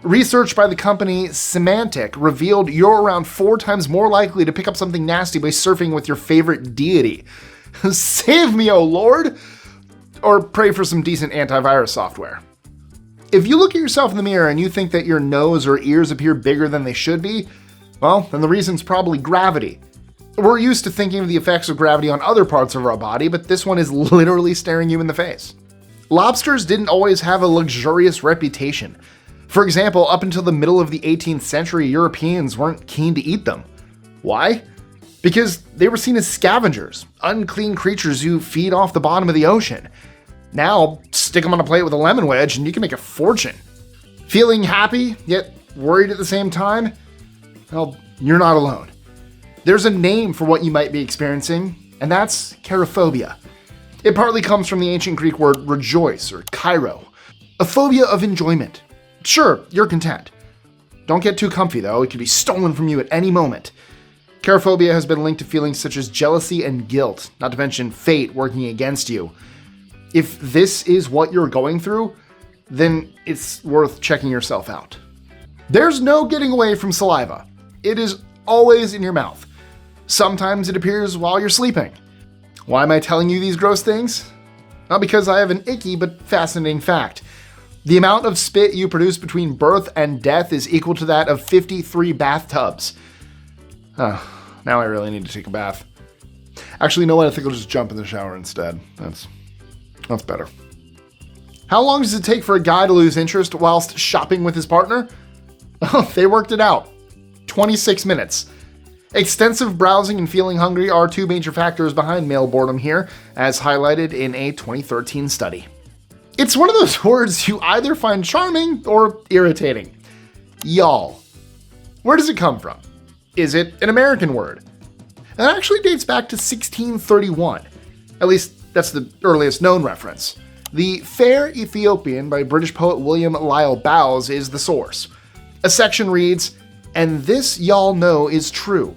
Research by the company Semantic revealed you're around 4 times more likely to pick up something nasty by surfing with your favorite deity. Save me, oh Lord! Or pray for some decent antivirus software. If you look at yourself in the mirror and you think that your nose or ears appear bigger than they should be, well, then the reason's probably gravity. We're used to thinking of the effects of gravity on other parts of our body, but this one is literally staring you in the face. Lobsters didn't always have a luxurious reputation. For example, up until the middle of the 18th century, Europeans weren't keen to eat them. Why? Because they were seen as scavengers, unclean creatures who feed off the bottom of the ocean. Now, stick them on a plate with a lemon wedge and you can make a fortune. Feeling happy, yet worried at the same time? Well, you're not alone. There's a name for what you might be experiencing, and that's cherophobia. It partly comes from the ancient Greek word rejoice, or chairo, a phobia of enjoyment. Sure, you're content. Don't get too comfy though, it could be stolen from you at any moment. Cherophobia has been linked to feelings such as jealousy and guilt, not to mention fate working against you. If this is what you're going through, then it's worth checking yourself out. There's no getting away from saliva. It is always in your mouth. Sometimes it appears while you're sleeping. Why am I telling you these gross things? Not because I have an icky but fascinating fact. The amount of spit you produce between birth and death is equal to that of 53 bathtubs. Now I really need to take a bath. Actually, you know what? I think I'll just jump in the shower instead. That's better. How long does it take for a guy to lose interest whilst shopping with his partner? Oh, they worked it out. 26 minutes. Extensive browsing and feeling hungry are 2 major factors behind male boredom here, as highlighted in a 2013 study. It's one of those words you either find charming or irritating. Y'all. Where does it come from? Is it an American word? It actually dates back to 1631. At least that's the earliest known reference. The Fair Ethiopian by British poet William Lyle Bowes is the source. A section reads, "And this y'all know is true."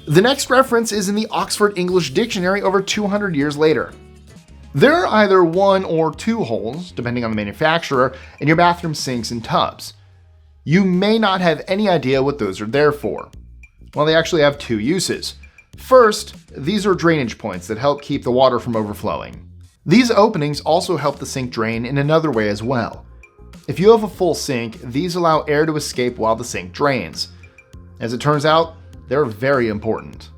The next reference is in the Oxford English Dictionary over 200 years later. There are either 1 or 2 holes, depending on the manufacturer, in your bathroom sinks and tubs. You may not have any idea what those are there for. Well, they actually have 2 uses. First, these are drainage points that help keep the water from overflowing. These openings also help the sink drain in another way as well. If you have a full sink, these allow air to escape while the sink drains. As it turns out, they're very important.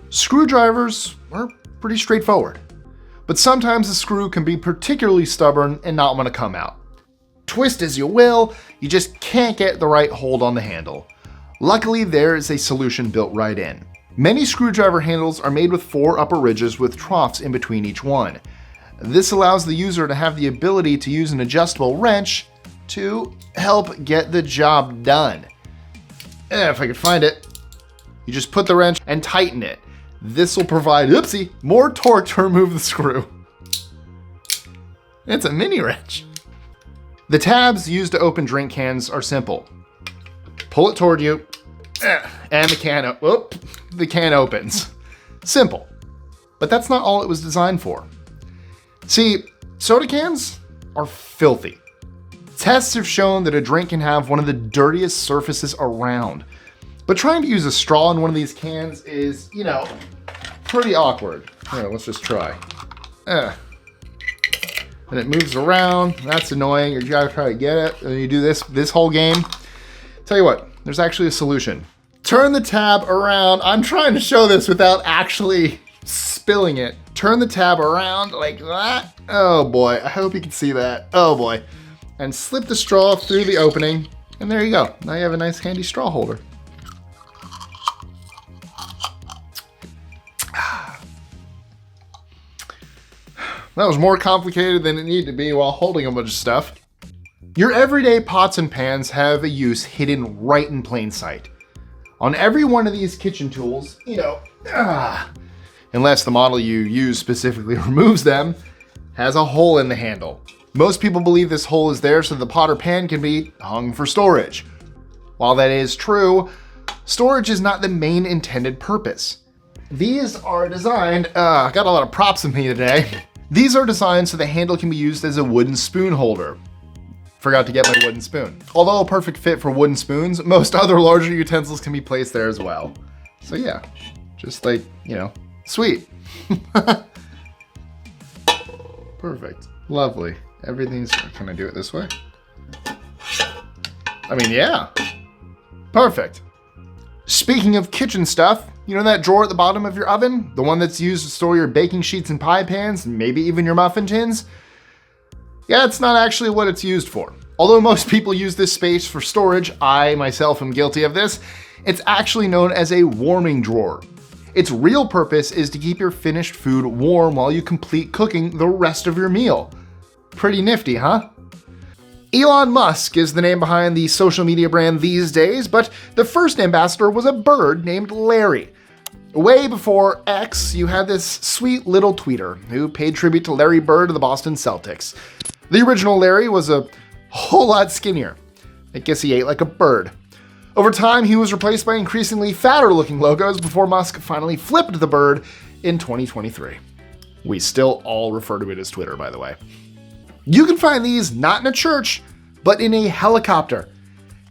Screwdrivers are pretty straightforward, but sometimes the screw can be particularly stubborn and not want to come out. Twist as you will, you just can't get the right hold on the handle. Luckily, there is a solution built right in. Many screwdriver handles are made with 4 upper ridges with troughs in between each one. This allows the user to have the ability to use an adjustable wrench to help get the job done. If I could find it, you just put the wrench and tighten it. This will provide, more torque to remove the screw. It's a mini wrench. The tabs used to open drink cans are simple. Pull it toward you, and the can opens. Simple. But that's not all it was designed for. See, soda cans are filthy. Tests have shown that a drink can have one of the dirtiest surfaces around. But trying to use a straw in one of these cans is, pretty awkward. Here, let's just try. And it moves around. That's annoying. You gotta try to get it. And you do this whole game. Tell you what, there's actually a solution. Turn the tab around. I'm trying to show this without actually spilling it. Turn the tab around like that. Oh boy, I hope you can see that. Oh boy. And slip the straw through the opening. And there you go. Now you have a nice handy straw holder. That was more complicated than it needed to be while holding a bunch of stuff. Your everyday pots and pans have a use hidden right in plain sight. On every one of these kitchen tools, unless the model you use specifically removes them, has a hole in the handle. Most people believe this hole is there so the pot or pan can be hung for storage. While that is true, storage is not the main intended purpose. These are designed, I got a lot of props with me today. These are designed so the handle can be used as a wooden spoon holder. forgot to get my wooden spoon. Although a perfect fit for wooden spoons, most other larger utensils can be placed there as well. So yeah, just like, you know, sweet. Perfect. Lovely. Everything's, can I do it this way? I mean, yeah. Perfect. Speaking of kitchen stuff, you know that drawer at the bottom of your oven? The one that's used to store your baking sheets and pie pans, and maybe even your muffin tins? Yeah, it's not actually what it's used for. Although most people use this space for storage, I myself am guilty of this, it's actually known as a warming drawer. Its real purpose is to keep your finished food warm while you complete cooking the rest of your meal. Pretty nifty, huh? Elon Musk is the name behind the social media brand these days, but the first ambassador was a bird named Larry. Way before X, you had this sweet little tweeter who paid tribute to Larry Bird of the Boston Celtics. The original Larry was a whole lot skinnier. I guess he ate like a bird. Over time, he was replaced by increasingly fatter looking logos before Musk finally flipped the bird in 2023. We still all refer to it as Twitter, by the way. You can find these not in a church, but in a helicopter.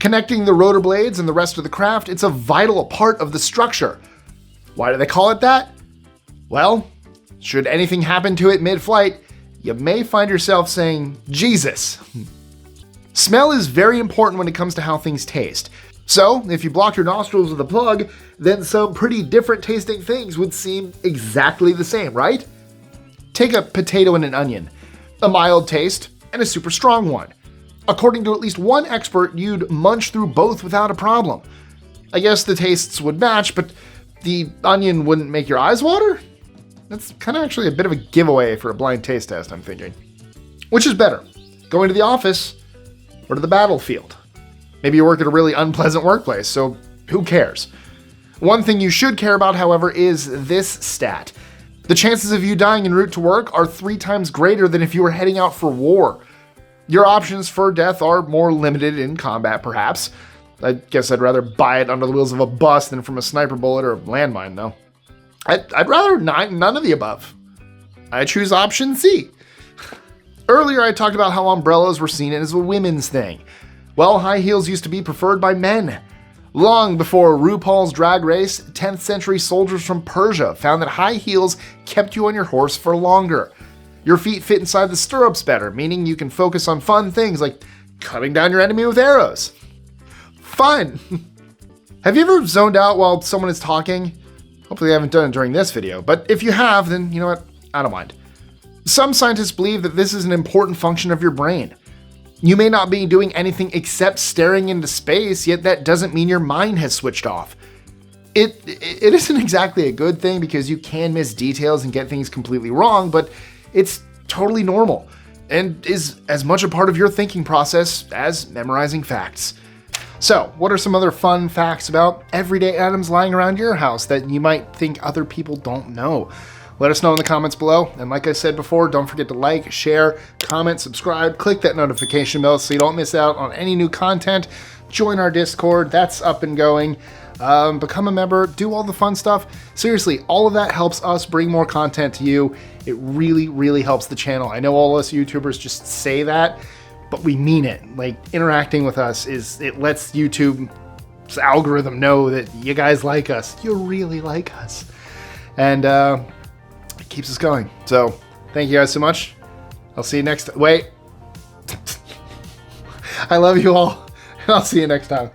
Connecting the rotor blades and the rest of the craft, it's a vital part of the structure. Why do they call it that? Well, should anything happen to it mid-flight, you may find yourself saying, Jesus. Smell is very important when it comes to how things taste. So, if you block your nostrils with a plug, then some pretty different tasting things would seem exactly the same, right? Take a potato and an onion. A mild taste, and a super strong one. According to at least one expert, you'd munch through both without a problem. I guess the tastes would match, but the onion wouldn't make your eyes water? That's kind of actually a bit of a giveaway for a blind taste test, I'm thinking. Which is better, going to the office or to the battlefield? Maybe you work at a really unpleasant workplace, so who cares? One thing you should care about, however, is this stat. The chances of you dying en route to work are 3 times greater than if you were heading out for war. Your options for death are more limited in combat, perhaps. I guess I'd rather buy it under the wheels of a bus than from a sniper bullet or a landmine, though. I'd rather none of the above. I choose option C. Earlier, I talked about how umbrellas were seen as a women's thing. Well, high heels used to be preferred by men. Long before RuPaul's Drag Race, 10th century soldiers from Persia found that high heels kept you on your horse for longer. Your feet fit inside the stirrups better, meaning you can focus on fun things like cutting down your enemy with arrows. Fun! Have you ever zoned out while someone is talking? Hopefully I haven't done it during this video, but if you have, then you know what? I don't mind. Some scientists believe that this is an important function of your brain. You may not be doing anything except staring into space, yet that doesn't mean your mind has switched off. It isn't exactly a good thing because you can miss details and get things completely wrong, but it's totally normal and is as much a part of your thinking process as memorizing facts. So, what are some other fun facts about everyday items lying around your house that you might think other people don't know? Let us know in the comments below. And like I said before, don't forget to like, share, comment, subscribe, click that notification bell so you don't miss out on any new content. Join our Discord, that's up and going. Become a member, do all the fun stuff. Seriously, all of that helps us bring more content to you. It really, really helps the channel. I know all us YouTubers just say that, but we mean it. Like, interacting with us it lets YouTube's algorithm know that you guys like us. You really like us. And it keeps us going. So, thank you guys so much. I'll see you next time. Wait. I love you all. And I'll see you next time.